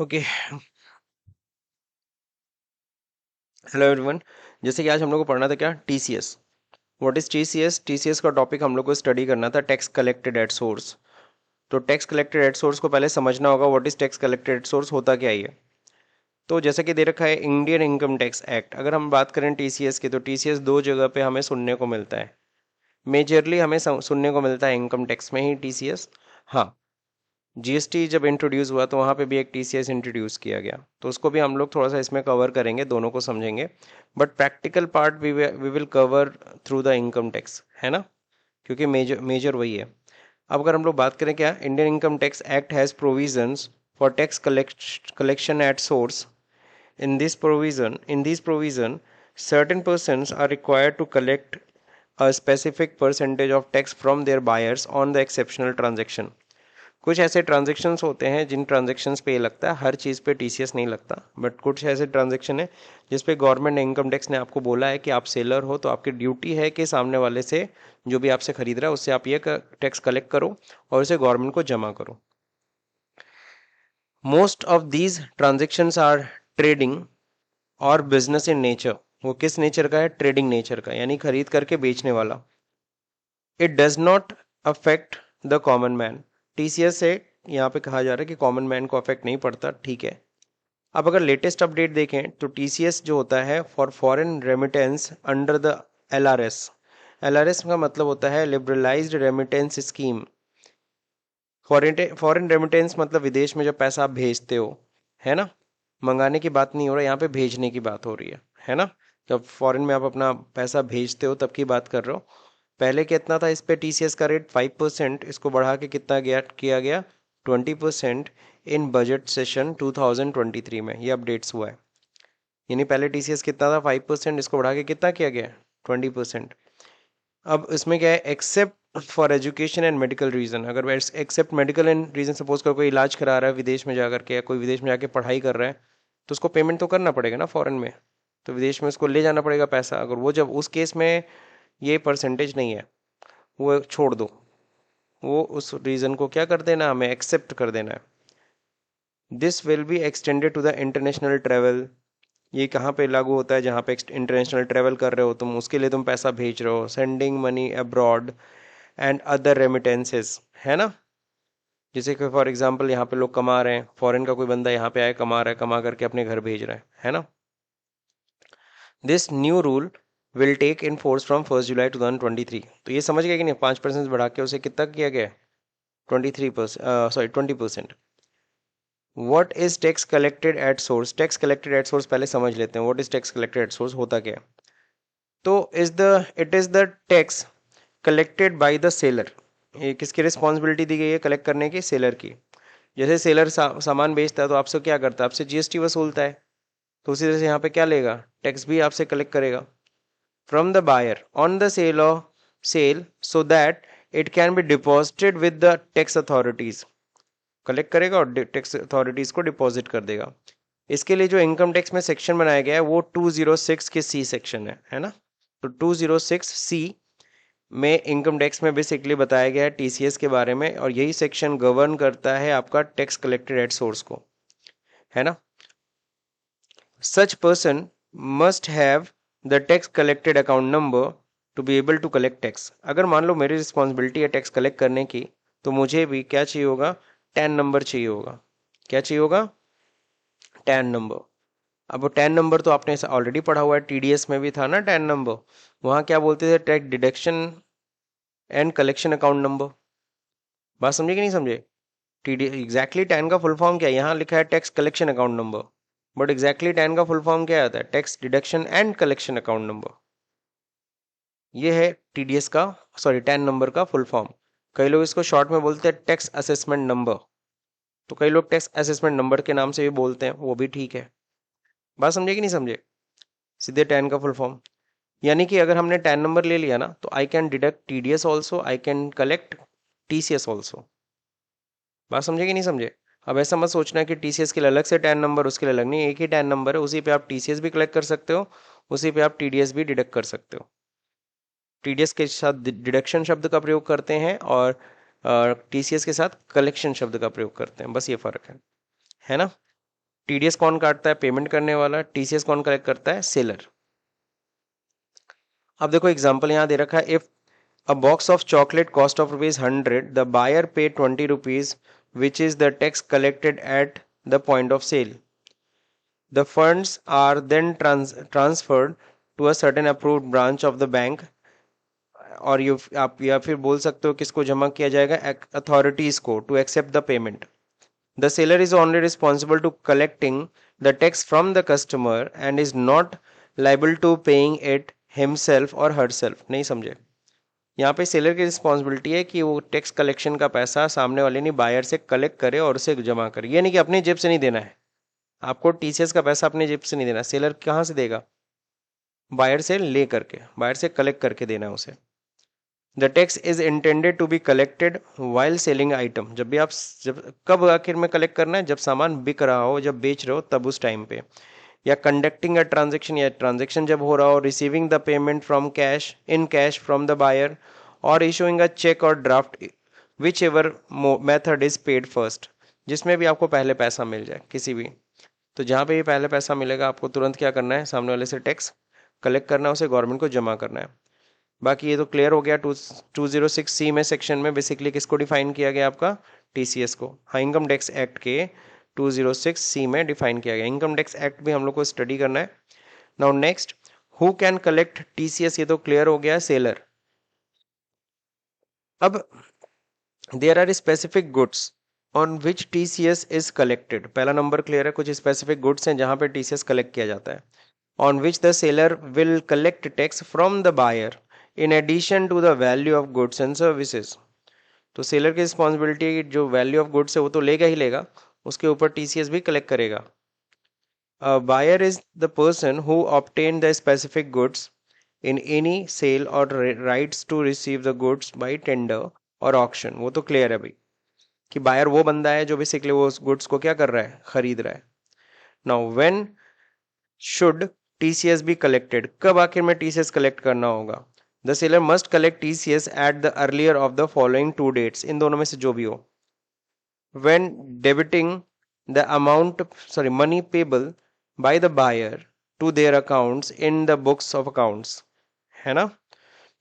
Okay. Hello everyone. जैसे कि आज हम लोग को पढ़ना था क्या, TCS. What is TCS? TCS का टॉपिक हम लोग को स्टडी करना था, टैक्स कलेक्टेड एट सोर्स। तो टैक्स कलेक्टेड एट सोर्स को पहले समझना होगा, what is tax collected at source, होता क्या है ये। तो जैसे कि दे रखा है इंडियन इनकम टैक्स एक्ट। अगर हम बात करें टीसीएस की, तो टीसीएस दो जगह पे हमें सुनने को मिलता है। मेजरली हमें सुनने को मिलता है इनकम टैक्स में ही टीसीएस। हाँ, जीएसटी जब इंट्रोड्यूस हुआ तो वहाँ पे भी एक टीसीएस इंट्रोड्यूस किया गया, तो उसको भी हम लोग थोड़ा सा इसमें कवर करेंगे, दोनों को समझेंगे। But practical part we will cover through the income tax, है ना, क्योंकि मेजर मेजर वही है। अब अगर हम लोग बात करें क्या, Indian income tax act has provisions for tax collection at source. In this provision, certain persons are required to collect a specific percentage of tax from their buyers on the exceptional transaction. कुछ ऐसे transactions होते हैं जिन transactions पे ये लगता है, हर चीज़ पे TCS नहीं लगता, बट कुछ ऐसे ट्रांजेक्शन है जिस पे गवर्नमेंट इनकम टैक्स ने आपको बोला है कि आप सेलर हो तो आपकी ड्यूटी है कि सामने वाले से, जो भी आपसे खरीद रहा है उससे आप ये टैक्स कलेक्ट करो और उसे गवर्नमेंट को जमा करो। Most of these transactions are trading और बिजनेस इन नेचर। वो किस नेचर का है? ट्रेडिंग नेचर का, यानी खरीद करके बेचने वाला। It does not affect the common man. TCS से यहाँ पे कहा जा रहा है कि कॉमन मैन को अफेक्ट नहीं पड़ता, ठीक है। अब अगर लेटेस्ट अपडेट देखें तो टीसीएस जो होता है for foreign remittance under the LRS. LRS का मतलब होता है liberalised remittance scheme. Foreign remittance मतलब विदेश में जब पैसा आप भेजते हो, है ना, मंगाने की बात नहीं हो रहा, यहाँ पे भेजने की बात हो रही है ना। जब फॉरेन में आप अपना पैसा भेजते हो तब की बात कर रहे हो। पहले कितना था इस पे टीसीएस का रेट? 5%। इसको बढ़ा के कितना किया गया? 20% इन बजट सेशन 2023 में, ये अपडेट्स हुआ है। यानी पहले टीसीएस कितना था? 5%। इसको बढ़ा के कितना किया गया? 20%। अब इसमें क्या है? Except for education and medical reason. अगर except medical and reason, suppose कर कोई इलाज करा रहा है विदेश में जाकर के, या कोई विदेश में जाके पढ़ाई कर रहा है, तो उसको पेमेंट तो करना पड़ेगा ना फॉरेन में, तो विदेश में उसको ले जाना पड़ेगा पैसा। अगर वो, जब उस केस में ये परसेंटेज नहीं है, वो छोड़ दो, वो उस रीजन को क्या कर देना, हमें एक्सेप्ट कर देना है। This will be extended to the international travel. ये कहाँ पे लागू होता है? जहाँ पे इंटरनेशनल ट्रेवल कर रहे हो तुम, उसके लिए तुम पैसा भेज रहे हो, sending money abroad and other remittances, है ना। जैसे कि फॉर एग्जांपल यहाँ पे लोग कमा रहे हैं, फॉरेन का कोई बंदा यहाँ पे आया, कमा रहा है, कमा करके अपने घर भेज रहा है ना। This new rule will take in force from 1 July 2023। तो ये समझ गए कि नहीं? 5% बढ़ा के उसे कितना किया गया? 23%, sorry 20%। What is tax collected at source? Tax collected at source पहले समझ लेते हैं, what is tax collected at source, होता क्या है। तो it is the tax collected by the seller. ये किसकी रिस्पॉन्सिबिलिटी दी गई है कलेक्ट करने की? सेलर की। जैसे सेलर सामान बेचता है तो आपसे क्या करता है? आपसे जीएसटी वसूलता है, तो उसी तरह से यहाँ पे क्या लेगा? टैक्स भी आपसे कलेक्ट करेगा from the buyer on the sale so that it can be deposited with the tax authorities. Collect करेगा और टैक्स अथॉरिटीज को डिपॉजिट कर देगा। इसके लिए जो इनकम टैक्स में सेक्शन बनाया गया है वो 206 के सी सेक्शन है ना। तो 206 सी में इनकम टैक्स में बेसिकली बताया गया है टीसीएस के बारे में, और यही सेक्शन गवर्न करता है आपका टैक्स कलेक्टेड एट सोर्स को, है ना। Such person must have the tax collected account number to be able to collect tax. अगर मान लो मेरी रिस्पॉन्सिबिलिटी है टैक्स कलेक्ट करने की, तो मुझे भी क्या चाहिए होगा? टैन नंबर चाहिए होगा। क्या चाहिए होगा? Tan number. अब वो टैन नंबर तो आपने ऑलरेडी पढ़ा हुआ है, टीडीएस में भी था ना टैन नंबर। वहां क्या बोलते थे? Tax deduction and collection account number. बात समझे कि नहीं समझे? टीडी एग्जैक्टली टैन का फुल फॉर्म क्या है? यहाँ लिखा है tax collection account number, but exactly tan का फुल फॉर्म क्या आता है? Tax deduction and collection account number. ये है टीडीएस का, सॉरी टैन नंबर का फुल फॉर्म। कई लोग इसको शॉर्ट में बोलते हैं टैक्स असेसमेंट नंबर, तो कई लोग टैक्स असेसमेंट नंबर के नाम से भी बोलते हैं, वो भी ठीक है। बात समझे कि नहीं समझे? सीधे टैन का फुल फॉर्म, यानी कि अगर हमने टैन नंबर ले लिया ना, तो I can deduct TDS also, I can collect TCS also. बात समझे कि नहीं समझे? अब ऐसा मत सोचना कि टीसीएस के लिए अलग से टैन नंबर, उसके लिए अलग नहीं, एक ही टैन नंबर है, उसी पे आप टीसीएस भी कलेक्ट कर सकते हो, उसी पे आप टीडीएस भी डिडक्ट कर सकते हो। टीडीएस के साथ डिडक्शन शब्द का प्रयोग करते हैं और टीसीएस के साथ कलेक्शन शब्द का प्रयोग करते हैं, बस ये फर्क है ना। टीडीएस कौन काटता है? पेमेंट करने वाला। टीसीएस कौन कलेक्ट करता है? सेलर। अब देखो एग्जांपल यहाँ दे रखा है, if a box of chocolate cost of ₹100, the buyer pay ₹20, which is the tax collected at the point of sale. The funds are then transferred to a certain approved branch of the bank. और you आप या फिर बोल सकते हो किसको जमा किया जाएगा? अथॉरिटीज को, to accept the payment. The seller is only responsible to collecting the tax from the customer and is not liable to paying it himself or herself. नहीं समझे? यहाँ पे सेलर की रिस्पॉन्सिबिलिटी है कि वो टैक्स कलेक्शन का पैसा सामने वाले ने बायर से कलेक्ट करे और उसे जमा करे. ये नहीं कि अपनी जेब से नहीं देना है. आपको टीसीएस का पैसा अपने जेब से नहीं देना. सेलर कहाँ से देगा? बायर से ले करके, बायर से कलेक्ट करके देना है उसे. The tax is intended to be collected while selling item. जब भी आप, जब कब आखिर में कलेक्ट करना है? जब सामान बिक रहा हो, जब बेच रहे हो तब उस टाइम पे. या कंडक्टिंग अ ट्रांजेक्शन, या ट्रांजेक्शन जब हो रहा हो. Receiving the payment from cash, in cash from the buyer, or issuing a cheque or draft, whichever method is paid first. जिसमें भी आपको पहले पैसा मिल जाए, किसी भी. तो जहाँ पे ये पहले पैसा मिलेगा आपको तुरंत क्या करना है? सामने वाले से टैक्स कलेक्ट करना है, उसे गवर्नमेंट को जमा करना है. बाकी ये तो क्लियर हो गया. 206C में सेक्शन में बेसिकली किसको डिफाइन किया गया? आपका टीसीएस को. हाँ, इनकम टैक्स एक्ट के 206C में डिफाइन किया गया. इनकम टैक्स एक्ट भी हम लोग को स्टडी करना है. Now next, who can collect TCS? ये तो क्लियर हो गया, सेलर. अब there are specific goods on which TCS is collected. पहला नंबर क्लियर है. कुछ स्पेसिफिक गुड्स हैं जहां पे टीसीएस कलेक्ट किया जाता है. On which the seller will collect tax from the buyer in addition to the value of goods and services. तो सेलर की रिस्पॉन्सिबिलिटी, जो वैल्यू ऑफ गुड्स है वो तो लेगा ही लेगा, उसके ऊपर टीसीएस भी कलेक्ट करेगा. Buyer is the person who obtain the specific goods in any sale or rights to receive the goods by tender or auction. वो तो क्लियर है भाई कि बायर वो बंदा है जो बेसिकली वो गुड्स को क्या कर रहा है? खरीद रहा है. Now when should TCS be collected? कब आखिर में टीसीएस कलेक्ट करना होगा? The seller must collect TCS at the earlier of the following 2 dates. इन दोनों में से जो भी हो. When debiting the amount, sorry, money payable by the buyer to their accounts in the books of accounts. है ना?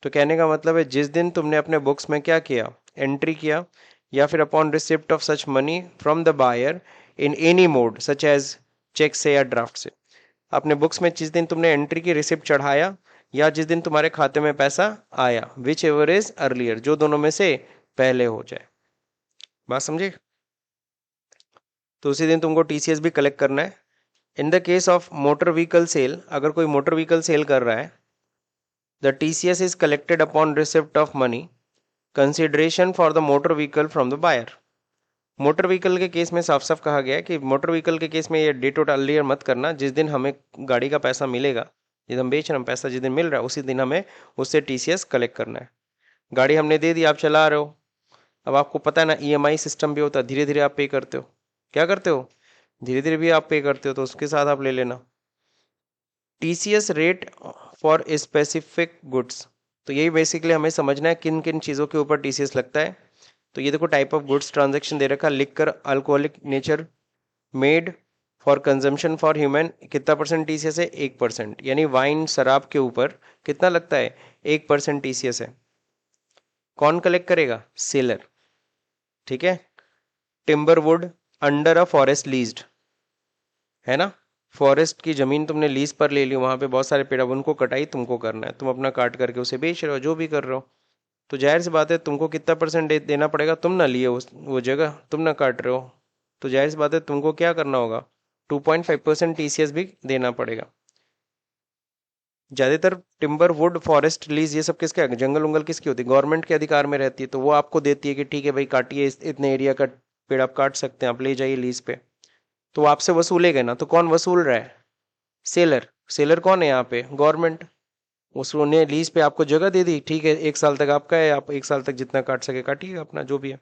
तो कहने का मतलब है जिस दिन तुमने अपने बुक्स में क्या किया? एंट्री किया, या फिर upon receipt of such money from the buyer in any mode such as cheque से या ड्राफ्ट से. अपने बुक्स में जिस दिन तुमने एंट्री की रिसिप्ट चढ़ाया, या जिस दिन तुम्हारे खाते में पैसा आया, विच एवर इज अर्लियर, जो दोनों में से पहले हो जाए. बात समझे? तो उसी दिन तुमको टीसीएस भी कलेक्ट करना है. In the case of motor vehicle sale, अगर कोई मोटर व्हीकल सेल कर रहा है, the TCS is collected upon receipt of money consideration for the motor vehicle from the buyer. Motor vehicle के केस में साफ साफ कहा गया है कि मोटर व्हीकल के केस में ये डेट और अर्लियर मत करना. जिस दिन हमें गाड़ी का पैसा मिलेगा, जिस हम बेच रहे हैं, पैसा जिस दिन मिल रहा है, उसी दिन हमें उससे टीसीएस कलेक्ट करना है. गाड़ी हमने दे दी, आप चला रहे हो. अब आपको पता है ना, ईएमआई सिस्टम भी होता है. धीरे धीरे आप पे करते हो. क्या करते हो? धीरे धीरे भी आप पे करते हो, तो उसके साथ आप ले लेना. TCS rate for specific goods. तो यही बेसिकली हमें समझना है किन किन चीज़ों के ऊपर टीसीएस लगता है. तो ये देखो, टाइप ऑफ गुड्स ट्रांजैक्शन दे रखा, लिख कर alcoholic nature, made for consumption for human. कितना परसेंट टीसीएस है? 1%. यानी वाइन, शराब के ऊपर कितना लगता है? 1% टीसीएस है. कौन कलेक्ट करेगा? सेलर. ठीक है. Timber would under a forest leased, है ना? फॉरेस्ट की जमीन तुमने लीज पर ले ली, वहां पे बहुत सारे पेड़, उनको कटाई तुमको करना है. तुम अपना काट करके उसे बेच रहे हो, जो भी कर रहे हो, तो जाहिर सी बात है तुमको कितना परसेंट देना पड़ेगा? तुम ना लिए वो जगह, तुम ना काट रहे हो, तो जाहिर सी बात है तुमको क्या करना होगा? 2.5% टीसीएस भी देना पड़ेगा. ज्यादातर टिम्बर वुड फॉरेस्ट लीज ये सब किसके, जंगल उंगल किसकी होती है? गवर्नमेंट के अधिकार में रहती है. तो वो आपको देती है कि ठीक है भाई, काटिए, इतने एरिया का पेड़ आप काट सकते हैं, आप ले जाइए लीज पे. तो वो आपसे वसूलेगा ना. तो कौन वसूल रहा है? सेलर. सेलर कौन है यहाँ पे? गवर्नमेंट. उसने लीज पे आपको जगह दे दी, ठीक है, 1 साल तक आपका है, आप 1 साल तक जितना काट सके काटिएगा अपना, जो भी है.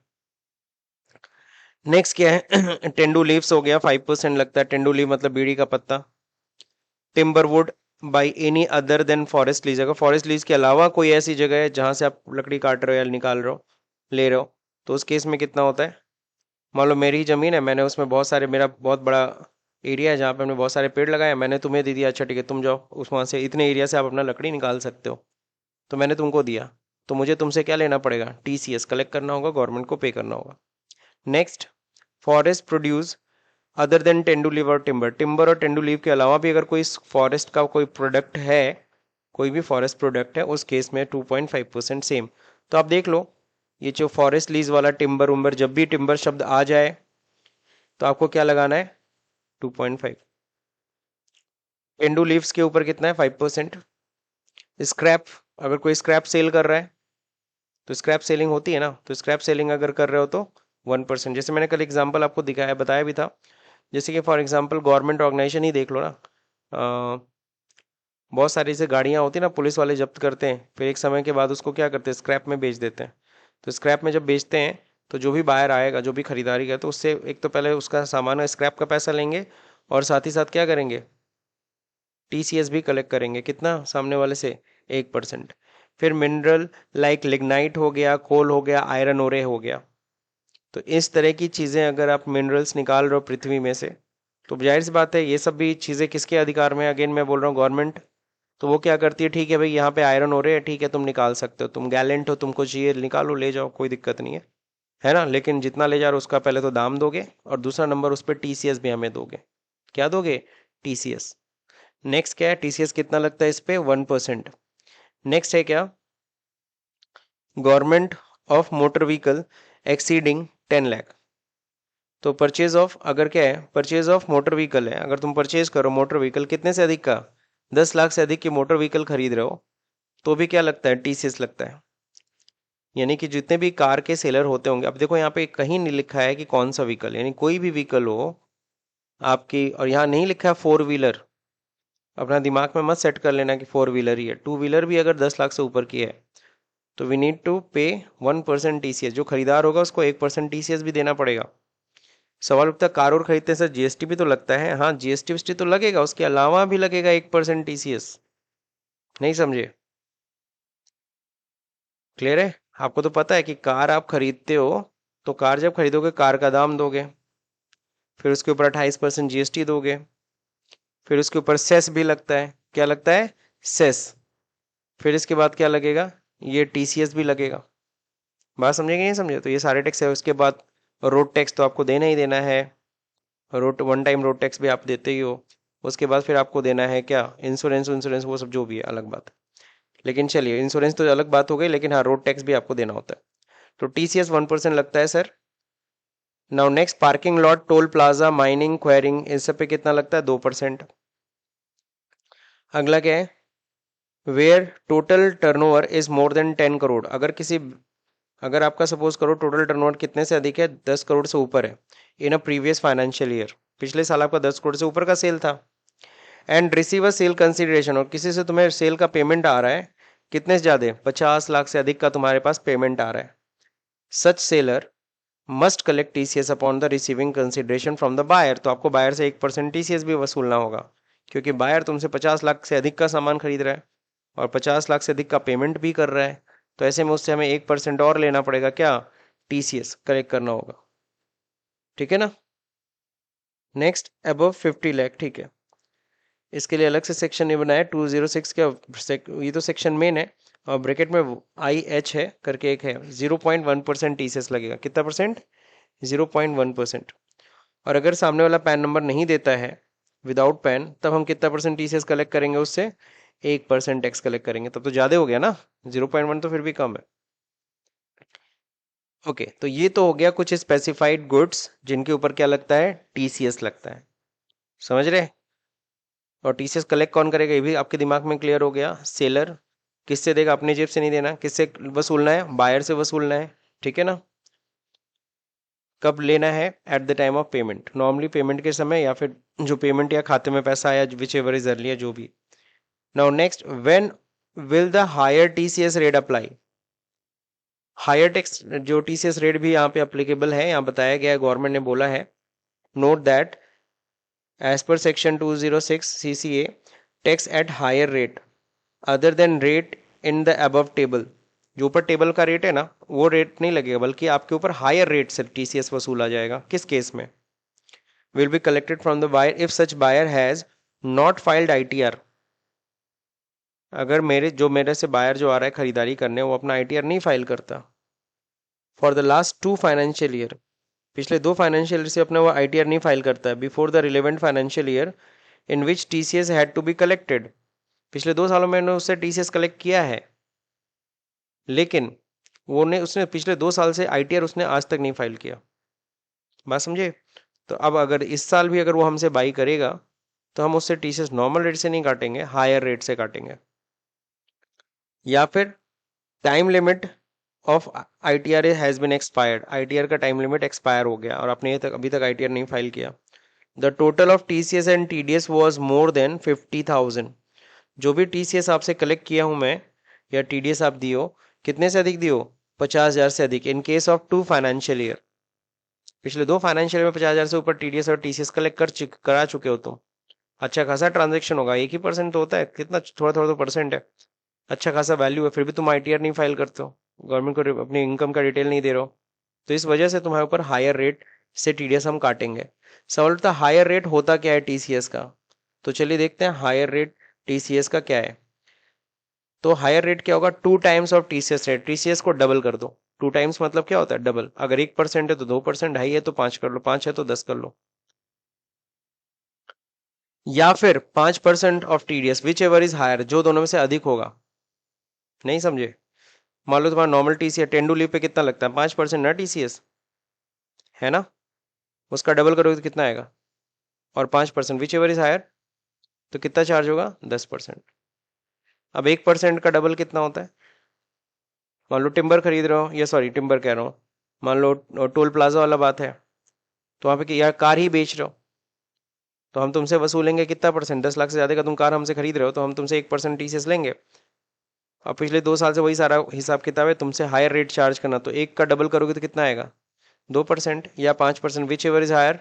नेक्स्ट क्या है? टेंडू लीव्स हो गया, 5% लगता है. टेंडू लीव मतलब बीड़ी का पत्ता. Timber would buy any other than forest lease. अगर फॉरेस्ट लीज के अलावा कोई ऐसी जगह है जहां से आप लकड़ी काट रहे हो या निकाल रहे हो, ले रहे हो, तो उस केस में कितना होता है? मान लो मेरी ही जमीन है, मैंने उसमें बहुत सारे, मेरा बहुत बड़ा एरिया है जहाँ पे हमने बहुत सारे पेड़ लगाए, मैंने तुम्हें दे दिया, अच्छा ठीक है तुम जाओ उस वहाँ से इतने एरिया से आप अपना लकड़ी निकाल सकते हो, तो मैंने तुमको दिया, तो मुझे तुमसे क्या लेना पड़ेगा, टीसीएस कलेक्ट करना होगा, गवर्नमेंट को पे करना होगा। Next, forest produce other than tendu leave or timber, timber और टेंडूलीव के अलावा भी अगर कोई फॉरेस्ट का कोई प्रोडक्ट है, कोई भी फॉरेस्ट प्रोडक्ट है, उस केस में 2.5% सेम। तो आप देख लो, ये जो फॉरेस्ट लीज वाला टिम्बर उम्बर, जब भी टिम्बर शब्द आ जाए तो आपको क्या लगाना है, 2.5। टेंडू लीव्स के ऊपर कितना है, 5%। स्क्रैप, अगर कोई स्क्रैप सेल कर रहा है तो स्क्रैप सेलिंग होती है ना, तो स्क्रैप सेलिंग अगर कर रहे हो तो 1%। जैसे मैंने कल एग्जांपल आपको दिखाया, बताया भी था, जैसे कि फॉर एग्जांपल गवर्नमेंट ऑर्गेनाइजेशन ही देख लो ना, बहुत सारी ऐसी गाड़ियाँ होती है ना, पुलिस वाले जब्त करते हैं, फिर एक समय के बाद उसको क्या करते हैं, स्क्रैप में बेच देते हैं। तो स्क्रैप में जब बेचते हैं तो जो भी बायर आएगा, जो भी खरीदारी का, तो उससे एक तो पहले उसका सामान स्क्रैप का पैसा लेंगे, और साथ ही साथ क्या करेंगे, टीसीएस भी कलेक्ट करेंगे, कितना, सामने वाले से 1%। फिर मिनरल लाइक लिग्नाइट हो गया, कोल हो गया, आयरन ओरे हो गया, तो इस तरह की चीज़ें अगर आप मिनरल्स निकाल रहे हो पृथ्वी में से, तो जाहिर सी बात है ये सब भी चीज़ें किसके अधिकार में, अगेन मैं बोल रहा हूँ गवर्नमेंट। तो वो क्या करती है, ठीक है भाई यहाँ पे आयरन हो रहे हैं, ठीक है तुम निकाल सकते हो, तुम गैलेंट हो, तुमको चाहिए निकालो ले जाओ, कोई दिक्कत नहीं है ना, लेकिन जितना ले जा रहे हो उसका पहले तो दाम दोगे, और दूसरा नंबर उस पर टीसीएस भी हमें दोगे। क्या दोगे, टीसीएस। नेक्स्ट क्या है, टीसीएस कितना लगता है इस पे, 1%। नेक्स्ट है क्या, government of motor vehicle exceeding 10 lakh. तो परचेज ऑफ, अगर क्या है, परचेज ऑफ मोटर व्हीकल है, अगर तुम परचेज करो मोटर व्हीकल कितने से अधिक का, 10 लाख से अधिक की मोटर व्हीकल खरीद रहे हो, तो भी क्या लगता है, टीसीएस लगता है। यानी कि जितने भी कार के सेलर होते होंगे, अब देखो यहाँ पे कहीं नहीं लिखा है कि कौन सा व्हीकल, यानी कोई भी व्हीकल हो आपकी, और यहाँ नहीं लिखा है 4 व्हीलर, अपना दिमाग में मत सेट कर लेना कि 4 व्हीलर ही है, 2 व्हीलर भी अगर 10 लाख से ऊपर की है तो वी नीड टू पे 1% टीसीएस, जो खरीदार होगा उसको 1% टीसीएस भी देना पड़ेगा। सवाल उठता है कार और खरीदते सर जीएसटी भी तो लगता है, हाँ जीएसटी वीएसटी तो लगेगा, उसके अलावा भी लगेगा 1% टीसीएस। नहीं समझे, क्लियर है। आपको तो पता है कि कार आप खरीदते हो, तो कार जब खरीदोगे कार का दाम दोगे, फिर उसके ऊपर 28% जीएसटी दोगे, फिर उसके ऊपर सेस भी लगता है, क्या लगता है, सेस। फिर इसके बाद क्या लगेगा, ये टीसीएस भी लगेगा। बात समझे कि नहीं समझे, तो ये सारे टैक्स है। उसके बाद रोड टैक्स तो आपको देना ही देना है, road one time road tax भी आप देते ही हो। उसके बाद फिर आपको देना है क्या, इंश्योरेंस, इंश्योरेंस वो सब जो भी है अलग बात है, लेकिन चलिए इंश्योरेंस तो अलग बात हो गई, लेकिन हाँ रोड टैक्स भी आपको देना होता है। तो टीसीएस 1% लगता है sir. Now next, parking lot, toll plaza, mining, quarrying, इन सब पे कितना लगता है, 2%। अगला क्या है, where total turnover is more than 10 crore, अगर किसी, अगर आपका सपोज करो टोटल टर्नओवर कितने से अधिक है, 10 करोड़ से ऊपर है, इन अ प्रीवियस फाइनेंशियल ईयर, पिछले साल आपका 10 करोड़ से ऊपर का सेल था, and receive a sale consideration, और किसी से तुम्हें सेल का पेमेंट आ रहा है, कितने से ज़्यादा, 50 लाख से अधिक का तुम्हारे पास पेमेंट आ रहा है, such seller must collect TCS upon the receiving consideration from the buyer, तो आपको बायर से 1% टीसीएस भी वसूलना होगा, क्योंकि बायर तुमसे 50 लाख से अधिक का सामान खरीद रहा है और 50 लाख से अधिक का पेमेंट भी कर रहा है, तो ऐसे में उससे हमें 1% और लेना पड़ेगा, क्या, टीसीएस कलेक्ट करना होगा, ठीक है ना। नेक्स्ट, अबव 50 लाख, ठीक है, इसके लिए अलग से सेक्शन नहीं बनाया, 206 का ये तो सेक्शन मेन है, और ब्रैकेट में आई एच है करके एक है, 0.1% टीसीएस लगेगा, कितना परसेंट, 0.1%। और अगर सामने वाला पैन नंबर नहीं देता है, विदाउट पैन, तब हम कितना परसेंट टीसीएस कलेक्ट करेंगे उससे, 1% टैक्स कलेक्ट करेंगे, तब तो ज़्यादा हो गया ना, 0.1 तो फिर भी कम है। ओके, तो ये तो हो गया कुछ स्पेसिफाइड गुड्स जिनके ऊपर क्या लगता है, टीसीएस लगता है, समझ रहे। और टीसीएस कलेक्ट कौन करेगा, ये भी आपके दिमाग में क्लियर हो गया, सेलर। किससे देगा, अपने जेब से नहीं देना, किससे वसूलना है, बायर से वसूलना है, ठीक है ना। कब लेना है, at the time of payment, normally payment के समय, या फिर जो पेमेंट या खाते में पैसा आया, विच एवर इज अर्ली, जो भी। Now next, when will the higher TCS rate apply, higher tax जो टीसीएस रेट भी यहाँ पे अप्लीकेबल है, यहाँ बताया गया है, गवर्नमेंट ने बोला है, note that as per section 206 CCA, tax at higher rate other than rate in the above table, जो ऊपर टेबल का रेट है ना, वो रेट नहीं लगेगा, बल्कि आपके ऊपर हायर रेट से टीसीएस वसूला जाएगा, किस केस में, will be collected from the buyer if such buyer has not filed ITR. अगर मेरे से बायर जो आ रहा है खरीदारी करने, वो अपना ITR नहीं फाइल करता for the last 2 financial year, पिछले 2 फाइनेंशियल ईयर से अपना वो ITR नहीं फाइल करता है before the relevant financial year in which TCS had to be collected, पिछले 2 सालों में उससे TCS कलेक्ट किया है, लेकिन उसने पिछले 2 साल से ITR उसने आज तक नहीं फाइल किया। बात समझे? तो अब अगर इस साल भी अगर वो हमसे बाई करेगा तो हम उससे TCS नॉर्मल रेट से नहीं काटेंगे, हायर रेट से काटेंगे। या फिर time limit of ITR has been expired, ITR का टाइम लिमिट एक्सपायर हो गया और आपने अभी तक ITR नहीं फाइल किया। The total of TCS and TDS was more than 50,000, जो भी TCS आपसे कलेक्ट किया हूं मैं या TDS आप दियो, कितने से अधिक दियो? 50,000 से अधिक। In case of 2 financial year, पिछले 2 फाइनेंशियल में 50,000 से ऊपर TDS और TCS कलेक्ट करा चुके हो तुम। अच्छा खासा ट्रांजेक्शन होगा, 1% तो होता है, कितना थोड़ा थोड़ा तो परसेंट है, अच्छा खासा वैल्यू है, फिर भी तुम ITR नहीं फाइल करते हो, गवर्नमेंट को अपनी इनकम का डिटेल नहीं दे रहे हो, तो इस वजह से तुम्हारे ऊपर हायर रेट से TDS हम काटेंगे। सवाल था हायर रेट होता क्या है TCS का, तो चलिए देखते हैं हायर रेट TCS का क्या है। तो हायर रेट क्या होगा? 2 times of TCS rate, TCS को डबल कर दो। 2 टाइम्स मतलब क्या होता है? डबल। अगर 1% है तो 2%, ढाई है तो 5 कर लो, 5 है तो 10 कर लो। या फिर 5% of TDS, whichever is higher, जो दोनों में से अधिक होगा। नहीं समझे? मान लो तुम्हारा नॉर्मल TCS टेंडू लीव पे कितना लगता है? 5% ना TCS, है ना? उसका डबल करोगे तो कितना आएगा? और 5% विच एवर इज हायर, तो कितना चार्ज होगा? 10%। अब 1% का डबल कितना होता है? मान लो टिम्बर खरीद रहे हो, या सॉरी टिम्बर कह रहा हूँ, मान लो टोल प्लाजा वाला बात है, तो वहां पे यार कार ही बेच रहे हो, तो हम तुमसे वसूलेंगे कितना परसेंट? 10 लाख से ज्यादा का तुम कार हमसे खरीद रहे हो, तो हम तुमसे 1% TCS लेंगे। अब पिछले 2 साल से वही सारा हिसाब किताब है, तुमसे हायर रेट चार्ज करना, तो एक का डबल करोगे तो कितना आएगा? 2% या 5%, विच एवर इज हायर,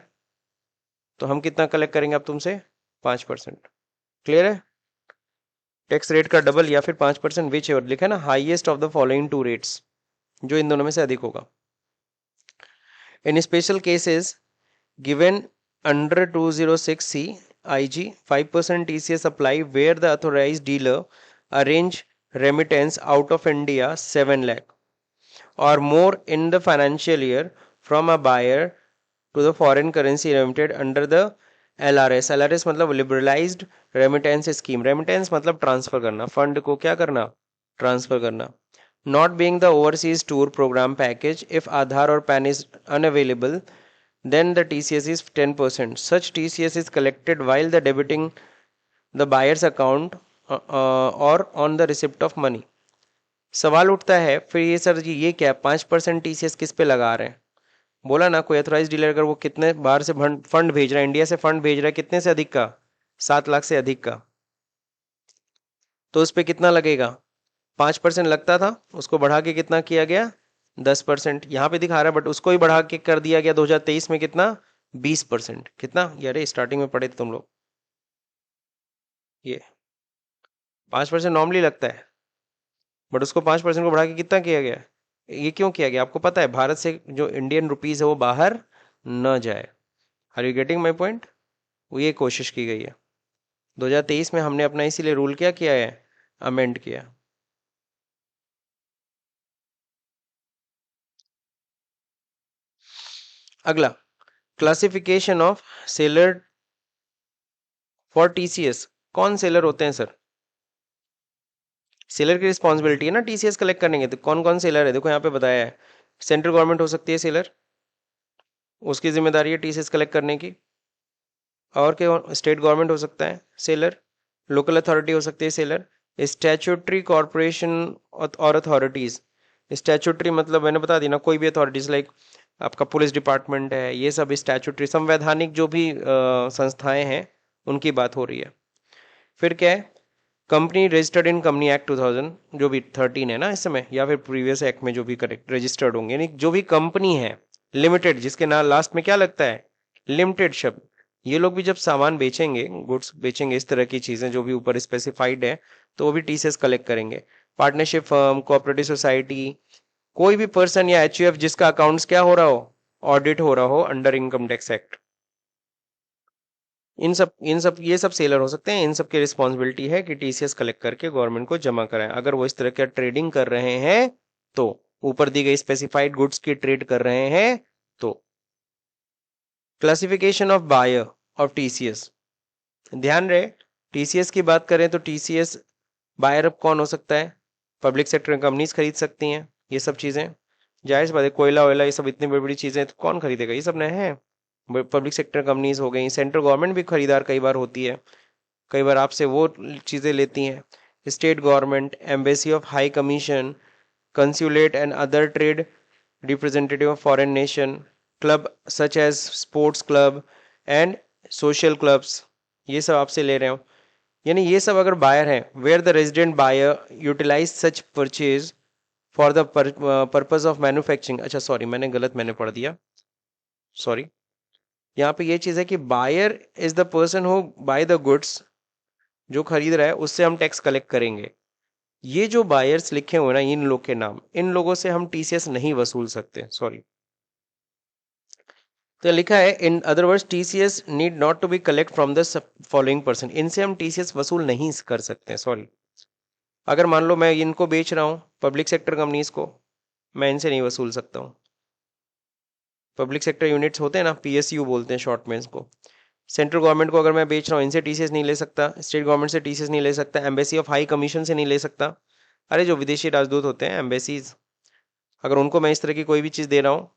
तो हम कितना कलेक्ट करेंगे अब तुमसे? 5%। क्लियर है? टैक्स रेट का डबल या फिर 5%, विच एवर लिखा है ना, highest of the following 2 rates, जो इन दोनों में से अधिक होगा। In special cases given under 206C IG, 5% TCS apply where the authorized dealer arrange remittance out of India 7 lakh or more in the financial year from a buyer to the foreign currency remitted under the LRS। LRS मतलब liberalized remittance scheme। remittance मतलब transfer करना, fund को क्या करना? Transfer करना। Not being the overseas tour program package, if Aadhaar or PAN is unavailable, then the TCS is 10%. Such TCS is collected while the debiting the buyer's account or on the receipt of money। सवाल उठता है फिर ये sir जी ये क्या 5% TCS किस पे लगा रहे हैं? बोला ना, कोई अथोराइज डीलर अगर वो कितने बाहर से फंड भेज रहा है, इंडिया से फंड भेज रहा है, कितने से अधिक का? 7 लाख से अधिक का, तो उस पर कितना लगेगा? 5% लगता था, उसको बढ़ा के कितना किया गया? 10%। यहाँ पे दिखा रहा है बट उसको ही बढ़ा के कर दिया गया 2023 में कितना? 20%। कितना यार, स्टार्टिंग में पढ़े थे तुम लोग, ये 5% नॉर्मली लगता है, बट उसको 5% को बढ़ा के कितना किया गया? ये क्यों किया गया आपको पता है? भारत से जो इंडियन रुपीज है वो बाहर न जाए। Are you getting my point? वो ये कोशिश की गई है 2023 में, हमने अपना इसीलिए रूल क्या किया है? अमेंड किया। अगला, classification of seller for TCS। कौन सेलर होते हैं सर? सेलर की रिस्पॉन्सिबिलिटी है ना TCS कलेक्ट करने की, तो कौन कौन सेलर है? देखो यहाँ पे बताया है, सेंट्रल गवर्नमेंट हो सकती है सेलर, उसकी जिम्मेदारी है TCS कलेक्ट करने की। और क्या? स्टेट गवर्नमेंट हो सकता है सेलर, लोकल अथॉरिटी हो सकती है सेलर, स्टैट्यूटरी कॉरपोरेशन और अथॉरिटीज। स्टैट्यूटरी मतलब मैंने बता दी ना, कोई भी अथॉरिटीज लाइक आपका पुलिस डिपार्टमेंट है, ये सब स्टैट्यूटरी संवैधानिक जो भी संस्थाएं हैं उनकी बात हो रही है। फिर क्या है? Company registered in company act 2000, जो भी 13 है ना इस समय, या फिर प्रीवियस एक्ट में जो भी करेक्ट रजिस्टर्ड होंगे, यानी जो भी कंपनी है लिमिटेड, जिसके नाम लास्ट में क्या लगता है? लिमिटेड शब्द। ये लोग भी जब सामान बेचेंगे, गुड्स बेचेंगे, इस तरह की चीजें जो भी ऊपर स्पेसिफाइड है, तो वो भी TCS कलेक्ट करेंगे। पार्टनरशिप फर्म, कोऑपरेटिव सोसाइटी, कोई भी पर्सन या HUF जिसका अकाउंट्स क्या हो रहा हो? ऑडिट हो रहा हो अंडर इनकम टैक्स एक्ट। इन सब ये सब सेलर हो सकते हैं। इन सब की रिस्पॉन्सिबिलिटी है कि टीसीएस कलेक्ट करके गवर्नमेंट को जमा कराएं। अगर वो इस तरह का ट्रेडिंग कर रहे हैं तो, ऊपर दी गई स्पेसिफाइड गुड्स की ट्रेड कर रहे हैं तो। Classification of buyer of TCS, ध्यान रहे टीसीएस की बात करें तो टीसीएस बायर अब कौन हो सकता है? पब्लिक सेक्टर कंपनीज खरीद सकती हैं ये सब चीजें। जाहिर सी बात है, कोयला वोयला ये सब इतनी बड़ी बड़ी चीजें तो कौन खरीदेगा, ये सब नए हैं। पब्लिक सेक्टर कंपनीज हो गई, सेंट्रल गवर्नमेंट भी खरीदार कई बार होती है, कई बार आपसे वो चीजें लेती हैं। State government, embassy of high commission, consulate and other trade representative of foreign nation, club such as sports club and social clubs, ये सब आपसे ले रहे हो। यानी ये सब अगर बायर हैं, where the resident buyer utilise such purchase for the purpose of manufacturing. अच्छा सॉरी, मैंने पढ़ दिया, सॉरी। यहाँ पे ये चीज है कि buyer is the person who buy the goods, जो खरीद रहा है उससे हम टैक्स कलेक्ट करेंगे। ये जो बायर्स लिखे हुए ना, इन लोग के नाम, इन लोगों से हम टीसीएस नहीं वसूल सकते, सॉरी। तो लिखा है in other words TCS need not to be collect from the following person, इनसे हम टीसीएस वसूल नहीं कर सकते, सॉरी। अगर मान लो मैं इनको बेच रहा हूँ पब्लिक सेक्टर कंपनीज को, मैं इनसे नहीं वसूल सकता हूँ। पब्लिक सेक्टर यूनिट्स होते हैं ना, पीएसयू बोलते हैं शॉर्ट में इसको। सेंट्रल गवर्नमेंट को अगर मैं बेच रहा हूँ, इनसे टीसीएस नहीं ले सकता, स्टेट गवर्नमेंट से टीसीएस नहीं ले सकता, एम्बेसी ऑफ हाई कमीशन से नहीं ले सकता। अरे जो विदेशी राजदूत होते हैं, एम्बेसीज, अगर उनको मैं इस तरह की कोई भी चीज़ दे रहा हूँ,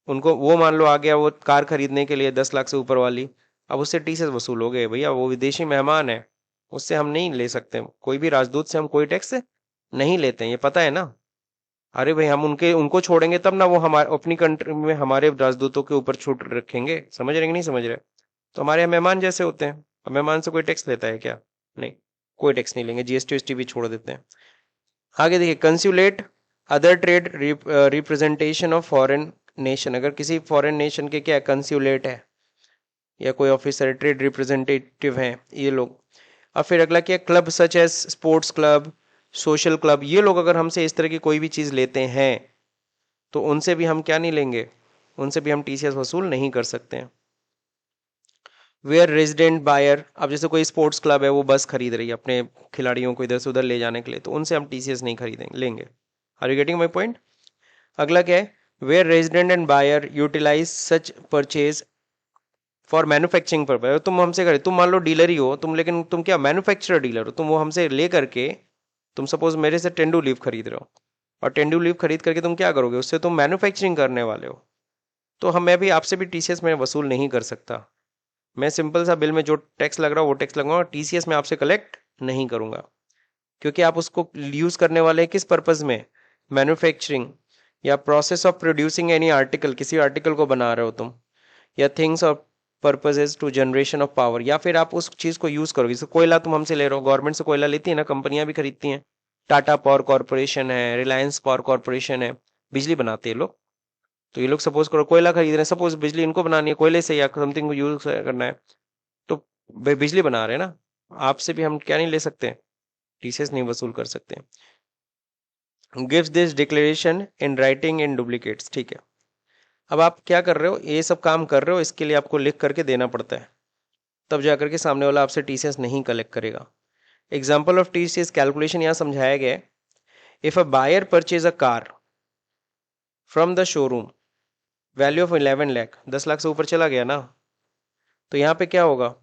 उनको वो मान लो आ गया वो कार खरीदने के लिए 10 लाख से ऊपर वाली, अब उससे टीसीएस वसूल हो गए भैया, वो विदेशी मेहमान है, उससे हम नहीं ले सकते। कोई भी राजदूत से हम कोई टैक्स नहीं लेते हैं, ये पता है ना। अरे भाई हम उनके उनको छोड़ेंगे तब ना वो हमारे अपनी कंट्री में हमारे राजदूतों के ऊपर छूट रखेंगे, समझ रहे कि नहीं समझ रहे? तो हमारे यहाँ मेहमान जैसे होते हैं। अब मेहमान से कोई टैक्स लेता है क्या? नहीं, कोई टैक्स नहीं लेंगे, जीएसटी वीएसटी भी छोड़ देते हैं। आगे देखिए, consulate other trade representation of foreign nation, अगर किसी फॉरेन नेशन के क्या कंसुलेट है या कोई ऑफिसर ट्रेड रिप्रेजेंटेटिव हैं ये लोग। अब फिर अगला क्या, club such as sports club, social club, ये लोग अगर हमसे इस तरह की कोई भी चीज़ लेते हैं तो उनसे भी हम क्या नहीं लेंगे, उनसे भी हम टीसीएस वसूल नहीं कर सकते हैं। वेयर रेजिडेंट बायर, अब जैसे कोई स्पोर्ट्स क्लब है वो बस खरीद रही है अपने खिलाड़ियों को इधर से उधर ले जाने के लिए, तो उनसे हम टीसीएस नहीं खरीदेंगे लेंगे। Are you getting my point? अगला क्या है, where resident and buyer utilise such purchase for manufacturing purpose, तुम हमसे करे, तुम मान लो डीलर ही हो तुम, लेकिन तुम क्या मैन्युफैक्चरर डीलर हो, तुम वो हमसे ले करके, तुम सपोज मेरे से टेंडू लीव खरीद रहे हो, और टेंडू लीव खरीद करके तुम क्या करोगे, उससे तुम मैन्युफैक्चरिंग करने वाले हो, तो हम मैं भी आपसे भी टीसीएस में वसूल नहीं कर सकता। मैं सिंपल सा बिल में जो टैक्स लग रहा है वो टैक्स लगाऊंगा, टीसीएस में आपसे कलेक्ट नहीं करूंगा, क्योंकि आप उसको यूज करने वाले हैं किस पर्पज में, मैन्युफैक्चरिंग या process of producing any article, किसी आर्टिकल को बना रहे हो तुम, या things of purposes to generation of power, या फिर आप उस चीज को यूज करोगे। जैसे कोयला तुम हमसे ले रहे हो, गवर्नमेंट से कोयला लेती है ना, कंपनियां भी खरीदती हैं, टाटा पावर कॉरपोरेशन है, रिलायंस पावर कॉरपोरेशन है, बिजली बनाते हैं लोग। तो ये लोग सपोज करो कोयला खरीद रहे हैं, सपोज बिजली इनको बनानी है कोयले से या समथिंग को यूज करना है, तो बिजली बना रहे हैं ना, आपसे भी हम क्या नहीं ले सकते, टीसीएस नहीं वसूल कर सकते। Gives this declaration in writing in duplicates, ठीक है। अब आप क्या कर रहे हो, ये सब काम कर रहे हो, इसके लिए आपको लिख करके देना पड़ता है, तब जाकर के सामने वाला आपसे टीसीएस नहीं कलेक्ट करेगा। एग्जाम्पल ऑफ टीसीएस कैलकुलेशन यहाँ समझाया गया है। If a buyer purchase a car from the showroom, value of 11 lakh, 10 lakh से ऊपर चला गया ना, तो यहाँ पे क्या होगा,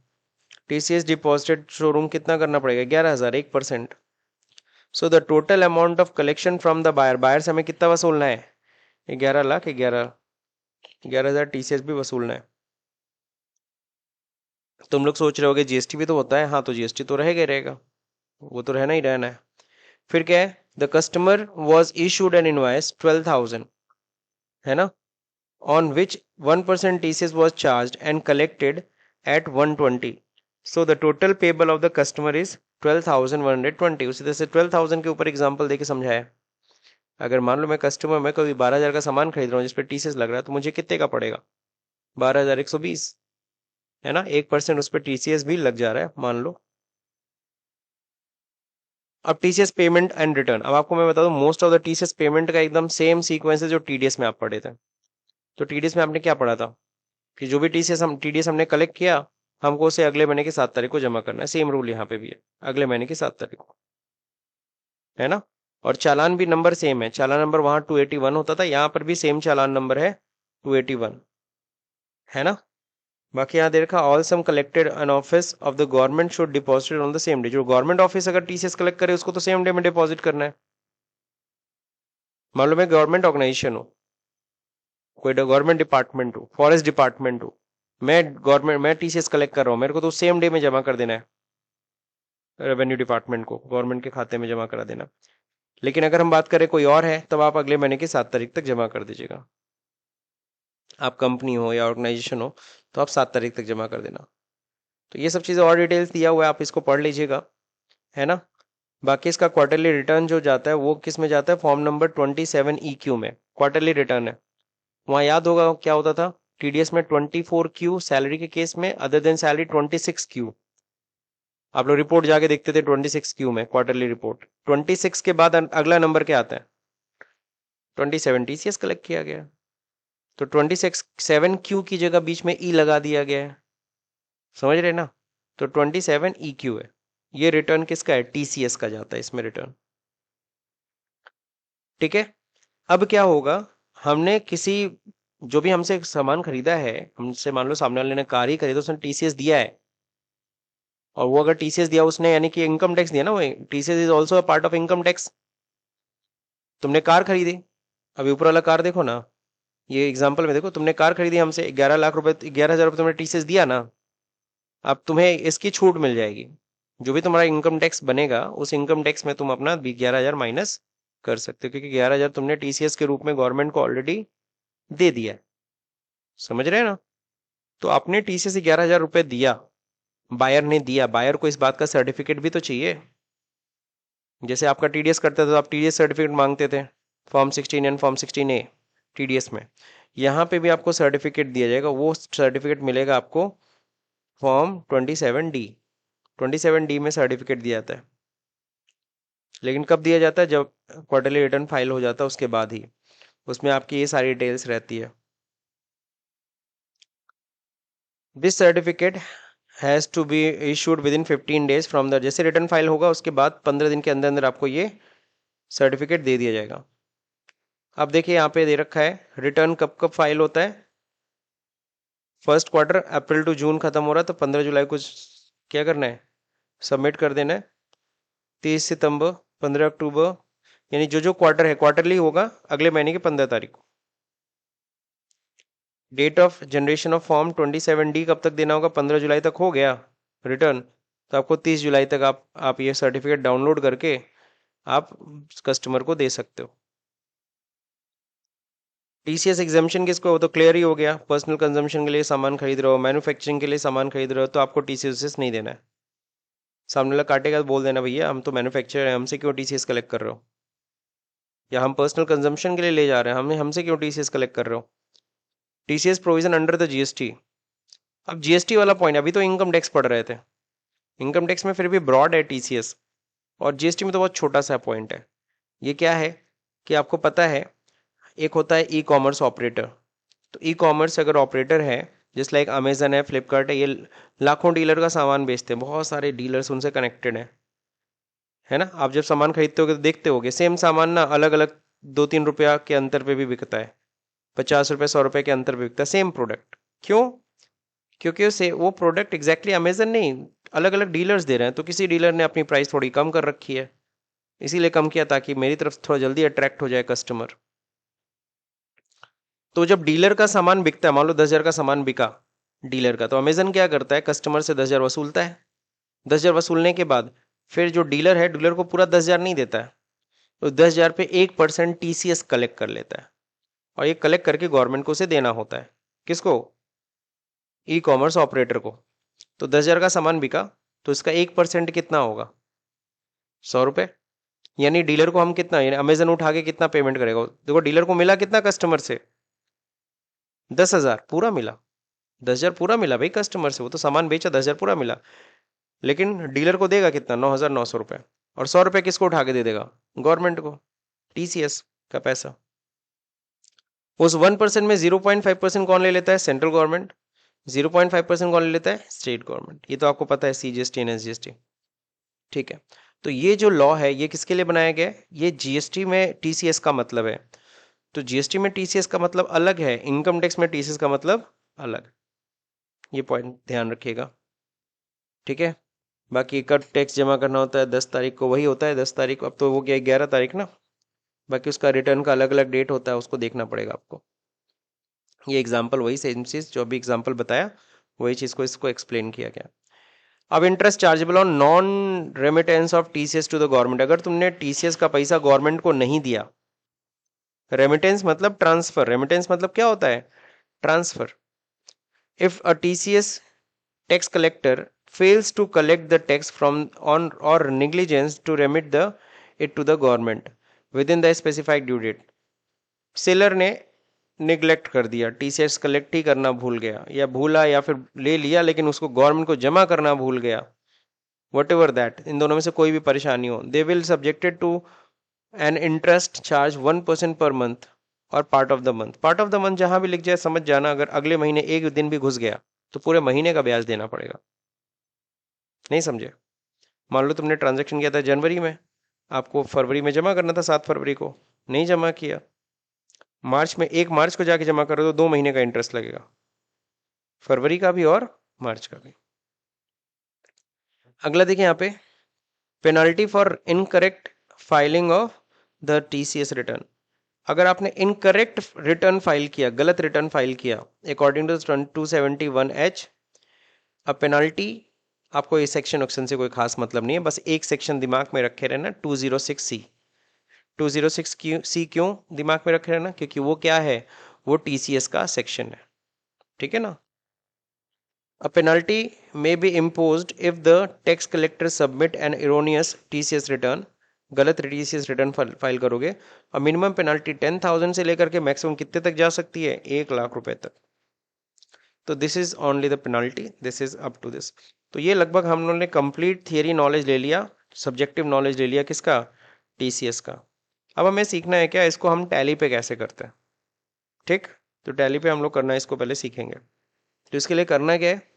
टीसीएस डिपॉजिटेड शोरूम कितना करना पड़ेगा, 11,000, 1%। So the total amount of collection from the buyer, buyer से हमें कितना वसूलना है, 11 लाख, 11,000 टीसीएस भी वसूलना है। तुम लोग सोच रहे होगे जीएसटी भी तो होता है, हाँ तो जीएसटी तो रहेगा ही रहेगा, वो तो रहना ही रहना है। फिर क्या है, the customer was issued N invoice 12,000, है ना, on which 1% TCS was charge and collected at 120, so the total payable of the customer is 12,120। उसी तरह से 12,000 के ऊपर एग्जाम्पल देके समझाया। अगर मान लो मैं कस्टमर, मैं कोई 12,000 का सामान खरीद रहा हूँ जिसपे टीसीएस लग रहा है, तो मुझे कितने का पड़ेगा, 12,120, है ना, 1% उस पर टीसीएस भी लग जा रहा है मान लो। अब टीसीएस पेमेंट एंड रिटर्न, अब आपको मैं बता दूं, most of the TCS payment का एकदम सेम सीक्वेंस है जो टीडीएस में आप पढ़े थे। तो टीडीएस में आपने क्या पढ़ा था कि जो भी टीसीएस हम टीडीएस हमने कलेक्ट किया, हमको उसे अगले महीने की 7 तारीख को जमा करना है। सेम रूल यहाँ पे भी है, अगले महीने की 7 तारीख को, है ना। और चालान भी नंबर सेम है, चालान नंबर वहां 281 होता था, यहाँ पर भी सेम चालान नंबर है 281, है ना। बाकी यहाँ दे रखा all sum collected an office of the government should deposited on the same day. जो गवर्नमेंट ऑफिस अगर टीसीएस कलेक्ट करे उसको तो सेम डे में डिपॉजिट करना है। मालूम है, गवर्नमेंट ऑर्गेनाइजेशन हो, कोई गवर्नमेंट डिपार्टमेंट हो, फॉरेस्ट डिपार्टमेंट हो, मैं टीसीएस कलेक्ट कर रहा हूँ, मेरे को तो सेम डे में जमा कर देना है, रेवेन्यू डिपार्टमेंट को गवर्नमेंट के खाते में जमा करा देना। लेकिन अगर हम बात करें कोई और है, तब आप अगले महीने की 7 तारीख तक जमा कर दीजिएगा। आप कंपनी हो या ऑर्गेनाइजेशन हो तो आप 7 तारीख तक जमा कर देना। तो ये सब चीज़ें और डिटेल्स दिया हुआ है, आप इसको पढ़ लीजिएगा, है ना। बाकी इसका क्वार्टरली रिटर्न जो जाता है वो किस में जाता है, फॉर्म नंबर 27 EQ में क्वार्टरली रिटर्न है। वहाँ याद होगा क्या होता था, टीडीएस में 24Q, सैलरी के केस में अदर देन सैलरी 26Q। आप लोग रिपोर्ट जाके देखते थे 26Q में क्वार्टरली रिपोर्ट। 26 के बाद अगला नंबर क्या आता है, 27 टीसीएस कलेक्ट किया गया। तो 27Q की जगह बीच में ई लगा दिया गया है, समझ रहे ना। तो 27EQ है। ये रिटर्न किसका है, टीसीएस का जाता है इसमें रिटर्न, ठीक है। अब क्या होगा, हमने किसी, जो भी हमसे सामान खरीदा है, हमसे मान लो सामने वाले ने कार ही खरीदा, उसने टीसीएस दिया है, और वो अगर टीसीएस दिया उसने, यानी कि इनकम टैक्स दिया ना, वो TCS is also a part of income tax. तुमने कार खरीदी, अभी ऊपर वाला कार देखो ना, ये एग्जांपल में देखो, तुमने कार खरीदी हमसे 11 लाख रुपए, 11,000 रुपए तुमने टीसीएस दिया ना, अब तुम्हें इसकी छूट मिल जाएगी। जो भी तुम्हारा इनकम टैक्स बनेगा उस इनकम टैक्स में तुम अपना 11,000 माइनस कर सकते हो, क्योंकि 11,000 तुमने टीसीएस के रूप में गवर्नमेंट को ऑलरेडी दे दिया है, समझ रहे हैं ना। तो आपने टीसीएस 11,000 रुपए दिया, बायर ने दिया, बायर को इस बात का सर्टिफिकेट भी तो चाहिए। जैसे आपका टीडीएस करते थे तो आप टीडीएस सर्टिफिकेट मांगते थे, form 16 and form 16A TDS में। यहाँ पे भी आपको सर्टिफिकेट दिया जाएगा, वो सर्टिफिकेट मिलेगा आपको फॉर्म 27D में सर्टिफिकेट दिया जाता है। लेकिन कब दिया जाता है, जब क्वार्टरली रिटर्न फाइल हो जाता है उसके बाद ही, उसमें आपकी ये सारी डिटेल्स रहती है। This certificate has to be issued within 15 days from the, जैसे रिटर्न फाइल होगा उसके बाद 15 दिन के अंदर अंदर आपको ये सर्टिफिकेट दे दिया जाएगा। अब देखिए यहाँ पे दे रखा है रिटर्न कब कब फाइल होता है, first quarter April to June खत्म हो रहा है तो 15 जुलाई को क्या करना है, सबमिट कर देना है। 30 सितंबर, 15 अक्टूबर, यानी जो जो क्वार्टर है क्वार्टरली होगा अगले महीने की 15 तारीख को। Date of generation of form 27D कब तक देना होगा, 15 जुलाई तक हो गया रिटर्न, तो आपको 30 जुलाई तक आप ये सर्टिफिकेट डाउनलोड करके आप कस्टमर को दे सकते हो। टीसीएस एग्जामेशन किसको, वो तो क्लियर ही हो गया, पर्सनल कंजम्पशन के लिए सामान खरीद रहे हो, मैन्युफैक्चरिंग के लिए सामान खरीद रहे हो तो आपको टीसीएस नहीं देना है। सामने वाला काटेगा तो बोल देना भैया हम तो मैन्युफैक्चरर हैं, हमसे क्यों टीसीएस कलेक्ट कर रहे हो, या हम पर्सनल कंजम्पशन के लिए ले जा रहे हैं, हमसे क्यों टीसीएस कलेक्ट कर रहे हो। TCS provision under the GST. अब जीएसटी वाला पॉइंट, अभी तो इनकम टैक्स पढ़ रहे थे, इनकम टैक्स में फिर भी ब्रॉड है टीसीएस, और जीएसटी में तो बहुत छोटा सा पॉइंट है। ये क्या है कि आपको पता है, एक होता है ई कॉमर्स ऑपरेटर। तो ई कॉमर्स अगर ऑपरेटर है, जिस लाइक अमेजन है, फ्लिपकार्ट है, ये लाखों डीलर का सामान बेचते हैं, बहुत सारे डीलर्स उनसे कनेक्टेड हैं, है ना। आप जब सामान खरीदते होगे तो देखते होगे सेम सामान ना अलग अलग 2-3 रुपया के अंतर पे भी बिकता है, 50 रुपये 100 रुपये के अंतर पे बिकता है सेम प्रोडक्ट। क्यों, क्योंकि उसे वो प्रोडक्ट एग्जैक्टली अमेजन नहीं, अलग अलग डीलर्स दे रहे हैं, तो किसी डीलर ने अपनी प्राइस थोड़ी कम कर रखी है, इसीलिए कम किया ताकि मेरी तरफ थोड़ा जल्दी अट्रैक्ट हो जाए कस्टमर। तो जब डीलर का सामान बिकता है, मान लो 10,000 का सामान बिका डीलर का, तो अमेजन क्या करता है, कस्टमर से 10,000 वसूलता है। 10,000 वसूलने के बाद फिर जो डीलर है, डीलर को पूरा 10,000 नहीं देता है, तो 10,000 पे 1% टीसीएस कलेक्ट कर लेता है, और ये कलेक्ट करके गवर्नमेंट को उसे देना होता है। किसको, ई कॉमर्स ऑपरेटर को। तो 10,000 का सामान बिका तो इसका 1% कितना होगा, 100 रुपये। यानी डीलर को हम कितना, यानी अमेजन उठा के कितना पेमेंट करेगा, देखो डीलर को मिला कितना कस्टमर से, 10,000 पूरा मिला, 10,000 पूरा मिला भाई कस्टमर से, वो तो सामान बेचा, 10,000 पूरा मिला। लेकिन डीलर को देगा कितना, 9,900 रुपये, और 100 रुपये किसको उठा के दे देगा, गवर्नमेंट को, टीसीएस का पैसा। उस 1% में 0.5% कौन ले लेता है, सेंट्रल गवर्नमेंट। 0.5% कौन ले लेता है? State government. ये तो आपको पता है, CGST एंड SGST। ठीक है, तो ये जो लॉ है ये किसके लिए बनाया गया है? ये GST में TCS का मतलब है। तो GST में TCS का मतलब अलग है, इनकम टैक्स में TCS का मतलब अलग। ये पॉइंट ध्यान रखिएगा। ठीक है, बाकी इनकम टैक्स जमा करना होता है 10 तारीख को, वही होता है 10 तारीख। अब तो वो क्या 11 तारीख ना, बाकी उसका रिटर्न का अलग अलग डेट होता है, उसको देखना पड़ेगा आपको। ये एग्जाम्पल वही सेम चीज जो अभी एग्जाम्पल बताया, वही चीज को इसको एक्सप्लेन किया गया। अब interest chargeable on non remittance of TCS to the government. अगर तुमने TCS का पैसा गवर्नमेंट को नहीं दिया, रेमिटेंस मतलब ट्रांसफर, रेमिटेंस मतलब क्या होता है? Transfer. If a TCS tax collector fails to collect the tax from on or negligence to remit the it to the government within the specified due date, seller ने neglect कर दिया, TCS collect ही करना भूल गया, या भूला या फिर ले लिया लेकिन उसको गवर्नमेंट को जमा करना भूल गया, वट एवर दैट, इन दोनों में से कोई भी परेशानी हो, they will subjected to an interest charge 1% per month or part of the month. Part of the month जहां भी लिख जाए समझ जाना, अगर अगले महीने एक दिन भी घुस गया तो पूरे महीने का ब्याज देना पड़ेगा। नहीं समझे? मान लो तुमने ट्रांजैक्शन किया था जनवरी में, आपको फरवरी में जमा करना था, 7 फरवरी को, नहीं जमा किया, मार्च में 1 मार्च को जाके जमा करो तो 2 महीने का इंटरेस्ट लगेगा, फरवरी का भी और मार्च का भी। अगला देखिए यहाँ पे, penalty for incorrect filing of the TCS return. अगर आपने इनकरेक्ट रिटर्न फाइल किया, गलत रिटर्न फाइल किया अकॉर्डिंग टू 271H, अब पेनाल्टी, आपको ये सेक्शन ऑप्शन से कोई खास मतलब नहीं है, बस एक सेक्शन दिमाग में रखे रहना, 206C। 206C क्यों दिमाग में रखे रहना? क्योंकि वो क्या है, वो TCS का सेक्शन है। ठीक है ना? A penalty may be imposed if the tax collector submit an erroneous TCS return, गलत TCS रिटर्न फाइल करोगे। और मिनिमम पेनाल्टी 10,000 से लेकर के मैक्सिमम कितने तक जा सकती है? 1 लाख रुपए तक। तो this is only the penalty, this is up to this. तो ये लगभग हम लोगों ने कंप्लीट थियरी नॉलेज ले लिया, सब्जेक्टिव नॉलेज ले लिया, किसका? TCS का। अब हमें सीखना है क्या, इसको हम टैली पे कैसे करते हैं। ठीक, तो टैली पे हम लोग करना है, इसको पहले सीखेंगे। तो इसके लिए करना क्या है,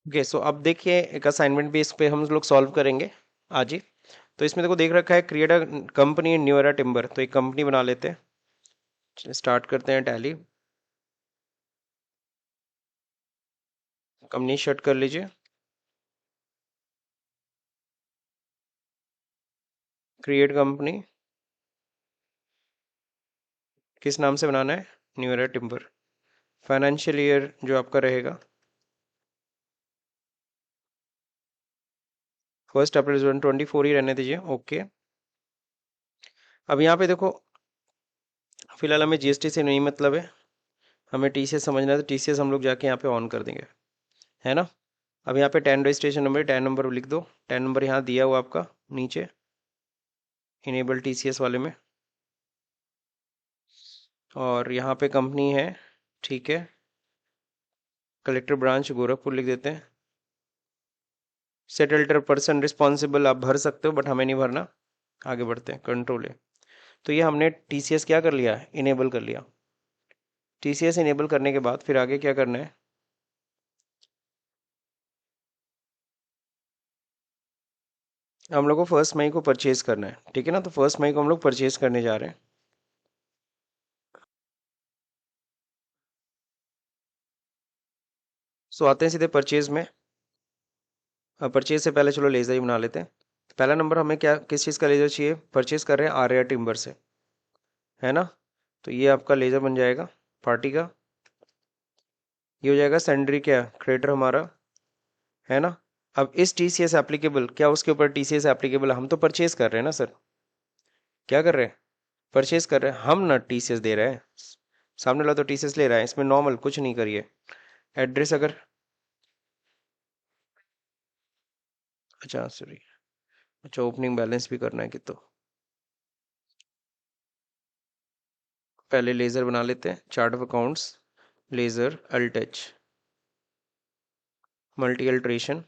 ओके सो अब देखिए एक असाइनमेंट भी इस पे हम लोग सॉल्व करेंगे आज ही। तो इसमें देखो, देख रखा है create a company in new era timber, तो एक कंपनी बना लेते हैं, स्टार्ट करते हैं टैली। कंपनी शट कर लीजिए, क्रिएट कंपनी, किस नाम से बनाना है? New era timber. Financial year जो आपका रहेगा 1 अप्रैल 2024 ही रहने दीजिए। ओके, अब यहाँ पे देखो, फिलहाल हमें GST से नहीं मतलब है, हमें TCS समझना है, तो TCS हम लोग जाके यहाँ पे ऑन कर देंगे, है ना? अब यहाँ पे 10 रजिस्ट्रेशन नंबर, 10 नंबर लिख दो, 10 नंबर यहाँ दिया हुआ आपका नीचे इनेबल TCS वाले में, और यहाँ पे कंपनी है, ठीक है, कलेक्टर ब्रांच गोरखपुर लिख देते हैं। सेटल्टर पर्सन रिस्पॉन्सिबल आप भर सकते हो, बट हमें नहीं भरना। आगे बढ़ते हैं, कंट्रोल है। तो ये हमने TCS क्या कर लिया? इनेबल कर लिया। TCS इनेबल करने के बाद फिर आगे क्या करना है? हम लोग को 1 मई को परचेज करना है, ठीक है ना? तो 1 मई को हम लोग परचेज करने जा रहे हैं। सो आते हैं सीधे परचेज में। परचेज से पहले चलो लेजर ही बना लेते हैं। पहला नंबर हमें क्या, किस चीज़ का लेजर चाहिए? परचेज कर रहे हैं आर्या टिम्बर से, है ना? तो ये आपका लेजर बन जाएगा पार्टी का। ये हो जाएगा सेंडरी क्या, क्रेडिटर हमारा, है ना? अब इस TCS एप्लीकेबल, क्या उसके ऊपर TCS एप्लीकेबल? हम तो परचेज कर रहे हैं ना सर, क्या कर रहे हैं? परचेज कर रहे हैं हम ना, TCS दे रहे हैं, सामने वाला तो TCS ले रहा है, इसमें नॉर्मल कुछ नहीं करिए। एड्रेस अगर अच्छा सॉरी, अच्छा ओपनिंग बैलेंस भी करना है कि तो पहले लेज़र बना लेते हैं, chart of accounts, ledger alter, multi alteration.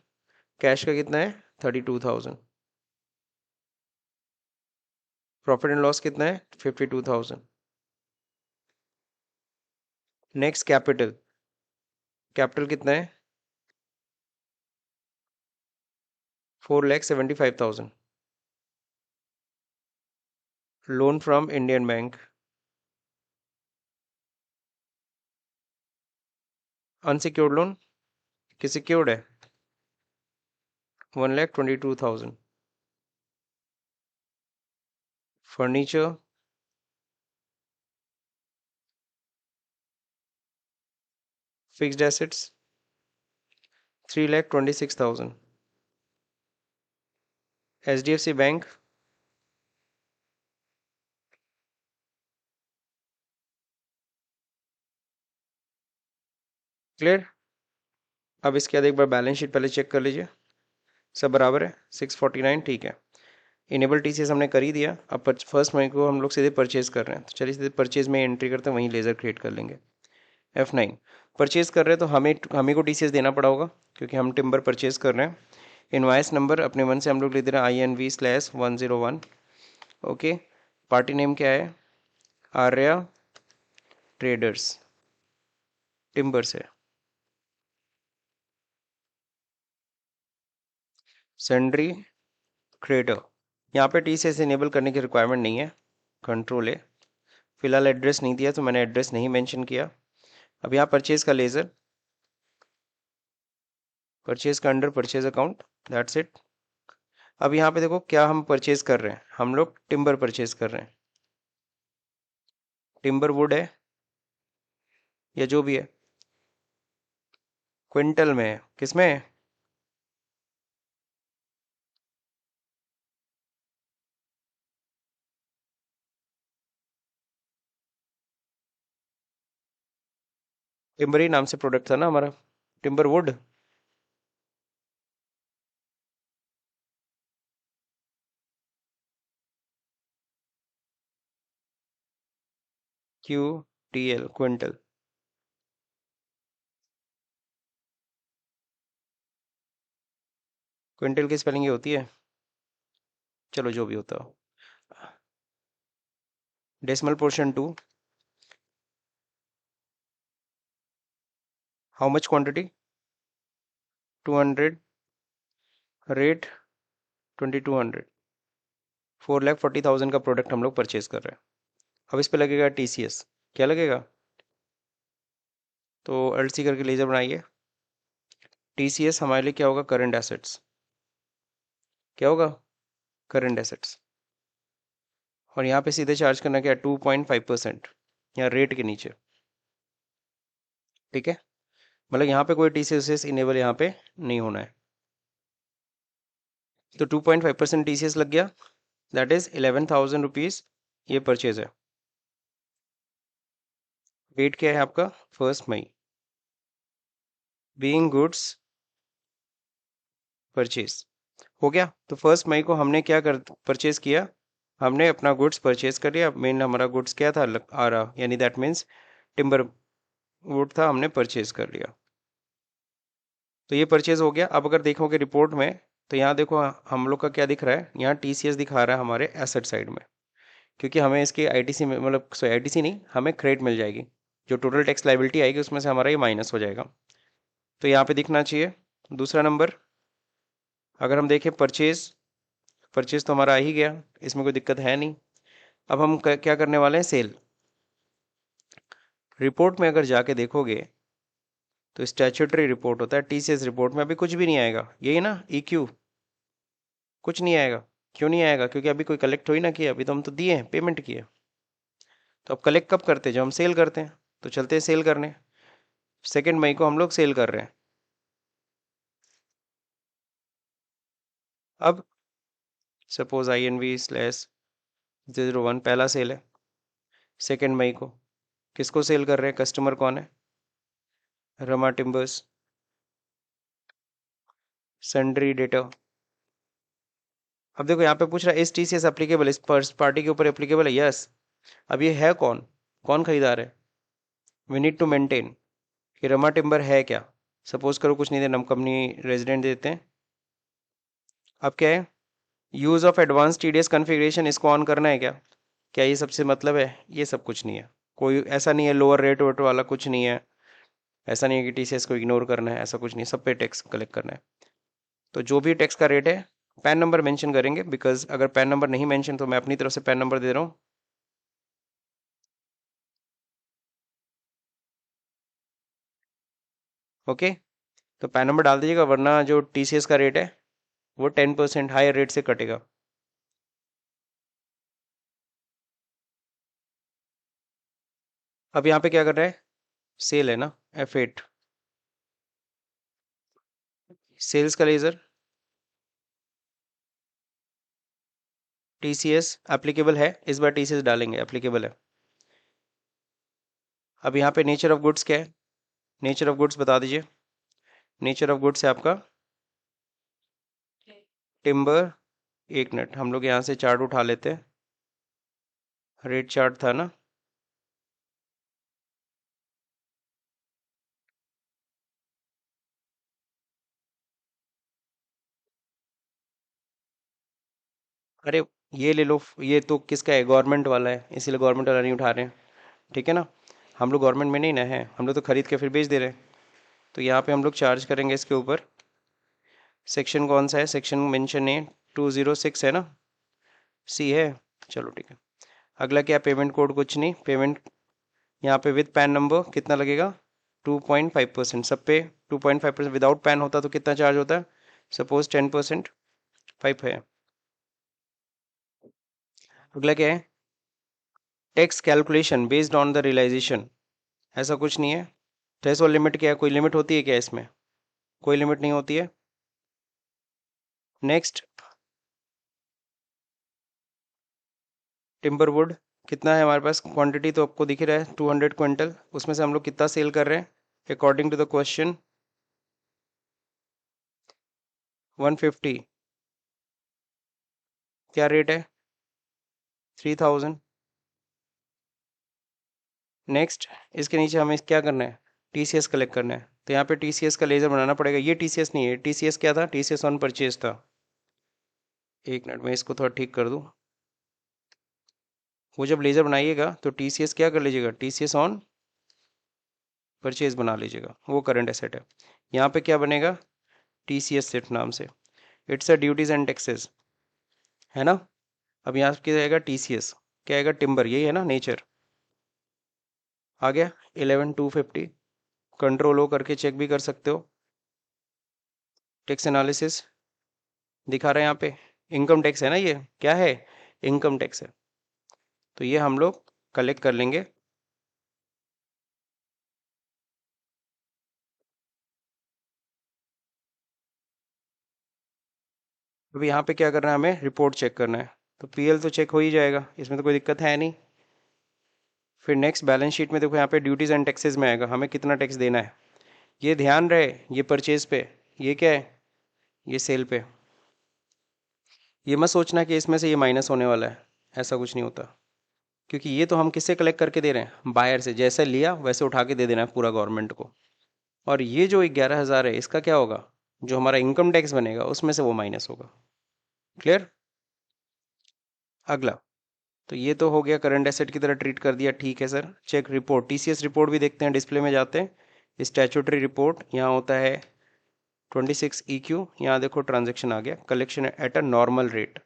Cash का कितना है? 32,000। प्रॉफिट एंड लॉस कितना है? 52,000। नेक्स्ट कैपिटल, कैपिटल कितना है? 4,75,000। Loan from Indian bank, unsecured loan कि सिक्योर्ड है? 1,22,000। Furniture, fixed assets 3,26,000। HDFC bank, clear. अब इसके बाद एक बार बैलेंस शीट पहले चेक कर लीजिए, सब बराबर है, 649, ठीक है। इनेबल टीसीएस हमने कर ही दिया। अब फर्स्ट मई को हम लोग सीधे परचेज कर रहे हैं, तो चलिए सीधे परचेज में एंट्री करते हैं, वहीं लेज़र क्रिएट कर लेंगे। F9, परचेज कर रहे हैं तो हमें को टीसीएस देना पड़ा होगा, क्योंकि हम टिम्बर परचेज कर रहे हैं। इनवाइस नंबर अपने मन से हम लोग ले दे रहे हैं, INV/101। ओके, पार्टी नेम क्या है? आर्या ट्रेडर्स, टिम्बर से। सन्ड्री क्रेडर, यहाँ पे टीसीएस इनेबल करने की रिक्वायरमेंट नहीं है, कंट्रोल है। फिलहाल एड्रेस नहीं दिया तो मैंने एड्रेस नहीं मेंशन किया। अब यहाँ परचेज का लेज़र, परचेज का under purchase account, that's it. अब यहाँ पे देखो क्या हम परचेज कर रहे हैं, हम लोग टिम्बर परचेज कर रहे हैं। टिम्बर वुड है या जो भी है, क्विंटल में है, किस में है? टिम्बर ही नाम से प्रोडक्ट था ना हमारा, timber would. QTL, quintal. Quintal की स्पेलिंग ये होती है, चलो जो भी होता हो। Decimal portion 2, how much quantity? 200, rate 2,200। 4,40,000 का प्रोडक्ट हम लोग परचेज कर रहे हैं। अब इस पे लगेगा टीसीएस, क्या लगेगा? तो अल्ट सी करके लेजर बनाइए। टीसीएस हमारे लिए क्या होगा? Current assets. क्या होगा? Current assets. और यहाँ पे सीधे चार्ज करना क्या? 2.5%, यहाँ रेट के नीचे, ठीक है। मतलब यहाँ पे कोई टीसीएस इनेबल यहाँ पे नहीं होना है। तो 2.5% टीसीएस लग गया, दैट इज 11,000 रुपीज, ये परचेज है। डेट क्या है आपका? 1 मई, बीइंग गुड्स परचेज, हो गया। तो 1 मई को हमने क्या कर परचेज किया? हमने अपना गुड्स परचेज कर लिया। मेन हमारा गुड्स क्या था? आ रहा, यानी दैट मीन्स टिम्बर वुड था, हमने परचेज कर लिया। तो ये परचेज हो गया। अब अगर देखोगे रिपोर्ट में, तो यहाँ देखो हम लोग का क्या दिख रहा है, यहाँ टीसीएस दिखा रहा है हमारे एसेट साइड में, क्योंकि हमें इसकी आईटीसी में, मतलब सॉरी आईटीसी नहीं, हमें क्रेडिट मिल जाएगी। जो टोटल टैक्स लाइबिलिटी आएगी उसमें से हमारा ये माइनस हो जाएगा, तो यहाँ पे दिखना चाहिए। दूसरा नंबर, अगर हम देखें परचेज, परचेज तो हमारा आ ही गया, इसमें कोई दिक्कत है नहीं। अब हम क्या करने वाले हैं? सेल। रिपोर्ट में अगर जाके देखोगे तो स्टैट्यूटरी रिपोर्ट होता है, टीसीएस रिपोर्ट में अभी कुछ भी नहीं आएगा, यही ना ईक्यू, कुछ नहीं आएगा। क्यों नहीं आएगा? क्योंकि अभी कोई कलेक्ट हो ही ना किया, अभी तो हम तो दिए हैं, पेमेंट किए। तो अब कलेक्ट कब करते हैं? जब हम सेल करते हैं। तो चलते हैं सेल करने। 2 मई को हम लोग सेल कर रहे हैं। अब सपोज INV/001 पहला सेल है 2 मई को। किसको सेल कर रहे हैं? कस्टमर कौन है? रमा टिम्बर्स। सन्ड्री डेटा, अब देखो यहाँ पे पूछ रहा है इस टीसीएस एप्लीकेबल, इस पार्टी के ऊपर एप्लीकेबल है, यस। अब ये है कौन, कौन खरीदार है, वी नीड टू मेंटेन कि रमा टिम्बर है क्या। सपोज करो कुछ नहीं दे, नम कंपनी रेजिडेंट देते हैं। अब क्या है, use of advance TDS configuration, इसको ऑन करना है क्या, क्या ये सबसे मतलब है, ये सब कुछ नहीं है। कोई ऐसा नहीं है लोअर रेट वेट वाला कुछ नहीं है। ऐसा नहीं है कि टीसीएस को इग्नोर करना है, ऐसा कुछ नहीं, सब पे टैक्स कलेक्ट करना है। तो जो भी टैक्स का रेट है, पैन नंबर मेंशन करेंगे, बिकॉज अगर पैन नंबर नहीं मेंशन तो मैं अपनी तरफ से पैन नंबर दे रहा हूँ। ओके, तो पैन नंबर डाल दीजिएगा, वरना जो टीसीएस का रेट है वो 10% हायर रेट से कटेगा। अब यहाँ पे क्या कर रहा है, सेल है ना, F8, सेल्स का लेजर, टीसीएस एप्लीकेबल है, इस बार टीसीएस डालेंगे, एप्लीकेबल है। अब यहाँ पे नेचर ऑफ गुड्स क्या है, नेचर ऑफ गुड्स बता दीजिए। नेचर ऑफ गुड्स है आपका टिम्बर। एक मिनट, हम लोग यहाँ से चार्ट उठा लेते हैं, रेट चार्ट था ना। अरे ये ले लो, ये तो किसका है, गवर्नमेंट वाला है, इसीलिए गवर्नमेंट वाला नहीं उठा रहे हैं, ठीक है ना। हम लोग गवर्नमेंट में नहीं ना है, हम लोग तो खरीद के फिर बेच दे रहे हैं। तो यहाँ पे हम लोग चार्ज करेंगे इसके ऊपर। सेक्शन कौन सा है, सेक्शन मेंशन है 206 है ना, सी है। चलो ठीक है। अगला क्या, पेमेंट कोड, कुछ नहीं, पेमेंट यहाँ पे विद पैन नंबर कितना लगेगा, 2.5%, सब पे 2.5%। विदाउट पैन होता तो कितना चार्ज होता है, सपोज 10%, 5 है। अगला क्या है, tax calculation based on the realisation, ऐसा कुछ नहीं है। थ्रेशोल्ड लिमिट क्या है, कोई लिमिट होती है क्या इसमें, कोई लिमिट नहीं होती है। नेक्स्ट, टिम्बर वुड कितना है हमारे पास, क्वांटिटी तो आपको दिख ही रहा है 200 क्विंटल, उसमें से हम लोग कितना सेल कर रहे हैं अकॉर्डिंग टू द क्वेश्चन, 150। क्या रेट है, 3000। नेक्स्ट, इसके नीचे हमें क्या करना है, टीसीएस कलेक्ट करना है, तो यहाँ पे टीसीएस का लेजर बनाना पड़ेगा। ये टीसीएस नहीं है, टीसीएस क्या था, टीसीएस ऑन परचेज था। एक मिनट में इसको थोड़ा ठीक कर दूँ। वो जब लेजर बनाइएगा तो टीसीएस क्या कर लीजिएगा, टीसीएस ऑन परचेज बना लीजिएगा, वो करंट एसेट है। यहाँ पे क्या बनेगा, टीसीएस सिर्फ नाम से, it's a duties and taxes, है ना। अब यहाँ क्या आएगा, टीसीएस क्या आएगा, टिम्बर, यही है ना नेचर। आ गया 11250, कंट्रोल ओ करके चेक भी कर सकते हो। टैक्स एनालिसिस दिखा रहा है यहाँ पे, इनकम टैक्स है ना, ये क्या है, इनकम टैक्स है। तो ये हम लोग कलेक्ट कर लेंगे। अभी यहाँ पे क्या करना है, हमें रिपोर्ट चेक करना है। तो पीएल तो चेक हो ही जाएगा, इसमें तो कोई दिक्कत है नहीं। फिर नेक्स्ट बैलेंस शीट में देखो, यहाँ पे ड्यूटीज एंड टैक्सेस में आएगा हमें कितना टैक्स देना है। ये ध्यान रहे, ये परचेज पे, ये क्या है, ये सेल पे। ये मत सोचना कि इसमें से ये माइनस होने वाला है, ऐसा कुछ नहीं होता। क्योंकि ये तो हम किससे कलेक्ट करके दे रहे हैं, बायर से, जैसे लिया वैसे उठा के दे देना है पूरा गवर्नमेंट को। और ये जो 11,000 है, इसका क्या होगा, जो हमारा इनकम टैक्स बनेगा उसमें से वो माइनस होगा। क्लियर। अगला, तो ये तो हो गया, करंट एसेट की तरह ट्रीट कर दिया, ठीक है sir. Check report, TCS report भी देखते हैं, डिस्प्ले में जाते हैं, स्टैट्यूटरी रिपोर्ट यहाँ होता है 26 EQ। यहाँ देखो ट्रांजेक्शन आ गया, collection at a normal rate,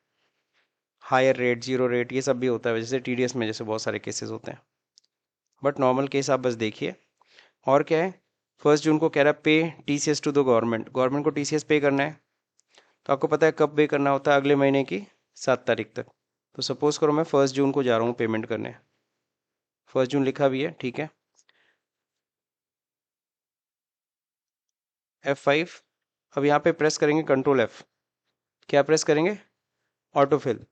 higher rate, zero rate, ये सब भी होता है, जैसे टीडीएस में जैसे बहुत सारे केसेस होते हैं। बट नॉर्मल केस आप बस देखिए। और क्या है, 1 जून को कह रहा है pay TCS to the government, government को टीसीएस पे करना है। तो आपको पता है कब पे करना होता है, अगले महीने की 7 तारीख तक। तो सपोज करो मैं 1 जून को जा रहा हूँ पेमेंट करने, 1 जून लिखा भी है, ठीक है। F5। अब यहाँ पे प्रेस करेंगे कंट्रोल F, क्या प्रेस करेंगे, ऑटोफिल,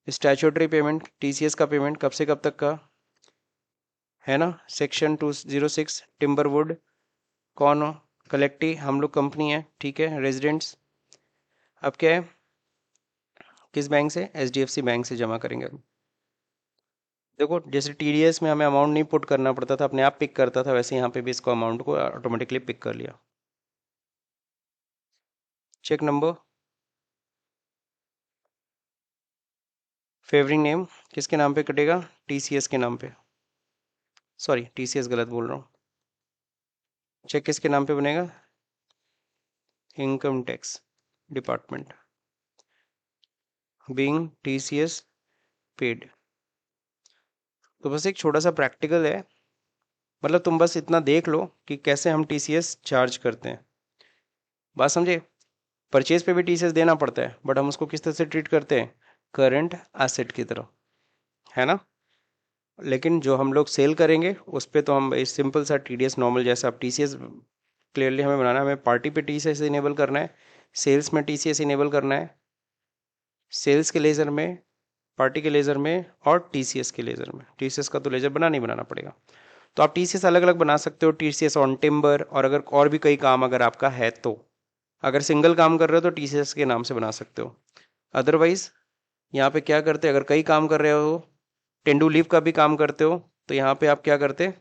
स्टैट्यूटरी पेमेंट, टीसीएस का पेमेंट कब से कब तक का है ना, सेक्शन 206, टिम्बरवुड, कौन हो, कलेक्टी, हम लोग कंपनी है, ठीक है, रेजिडेंट्स। अब क्या है, किस बैंक से? HDFC बैंक से जमा करेंगे हम। देखो जैसे TDS में हमें अमाउंट नहीं पुट करना पड़ता था, अपने आप पिक करता था, वैसे यहाँ पे भी इसको अमाउंट को ऑटोमेटिकली पिक कर लिया। चेक नंबर, फेवरिंग नेम किसके नाम पे कटेगा? TCS के नाम पे। सॉरी, TCS गलत बोल रहा हूँ। चेक किसके नाम पे बनेगा? Income tax department, being TCS paid. तो बस एक छोटा सा प्रैक्टिकल है, मतलब तुम बस इतना देख लो कि कैसे हम TCS चार्ज करते हैं। बात समझे? परचेज पे भी TCS देना पड़ता है, बट हम उसको किस तरह से ट्रीट करते हैं? करंट एसेट की तरह, है ना। लेकिन जो हम लोग सेल करेंगे उस पे तो हम सिंपल सा TDS नॉर्मल, जैसा अब TCS क्लियरली हमें बनाना है, हमें पार्टी पे TCS इनेबल करना है, सेल्स में TCS इनेबल करना है, सेल्स के लेज़र में, पार्टी के लेज़र में, और TCS के लेज़र में। TCS का तो लेज़र नहीं बनाना पड़ेगा। तो आप TCS अलग अलग बना सकते हो, TCS ऑन टिम्बर, और अगर और भी कई काम अगर आपका है तो, अगर सिंगल काम कर रहे हो तो TCS के नाम से बना सकते हो। अदरवाइज यहाँ पे क्या करते, अगर कई काम कर रहे हो, टेंडू लीव का भी काम करते हो, तो यहाँ पे आप क्या करते,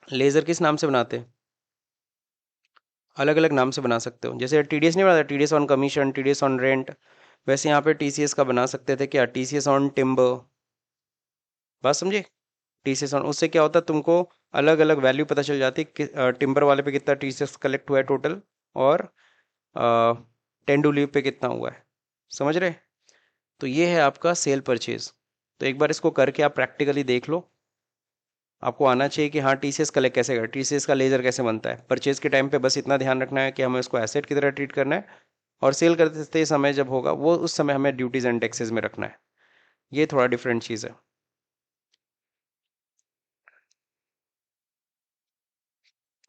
लेज़र किस नाम से बनाते? अलग अलग नाम से बना सकते हो। जैसे TDS नहीं बनाता, TDS on commission, TDS on rent, वैसे यहाँ पे TCS का बना सकते थे क्या? TCS on timber. बात समझे? TCS ऑन, उससे क्या होता है तुमको अलग अलग वैल्यू पता चल जाती है, टिम्बर वाले पे कितना TCS कलेक्ट हुआ है टोटल, और टेंडू लीव पे कितना हुआ है। समझ रहे? तो ये है आपका सेल परचेज। तो एक बार इसको करके आप प्रैक्टिकली देख लो, आपको आना चाहिए कि हाँ TCS कलेक्ट कैसे कर, TCS का लेजर कैसे बनता है। परचेज के टाइम पे बस इतना ध्यान रखना है कि हमें उसको एसेट की तरह ट्रीट करना है, और सेल करते समय जब होगा वो, उस समय हमें ड्यूटीज एंड टैक्सेस में रखना है। ये थोड़ा डिफरेंट चीज़ है।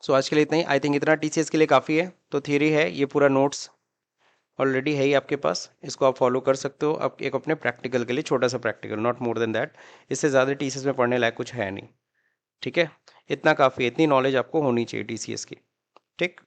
सो आज के लिए इतना ही, आई थिंक इतना TCS के लिए काफ़ी है। तो थियरी है, ये पूरा नोट्स ऑलरेडी है ही आपके पास, इसको आप फॉलो कर सकते हो। अब एक अपने प्रैक्टिकल के लिए छोटा सा practical, not more than that, इससे ज़्यादा TCS में पढ़ने लायक कुछ है नहीं। ठीक है, इतना काफ़ी है, इतनी नॉलेज आपको होनी चाहिए TCS की। ठीक।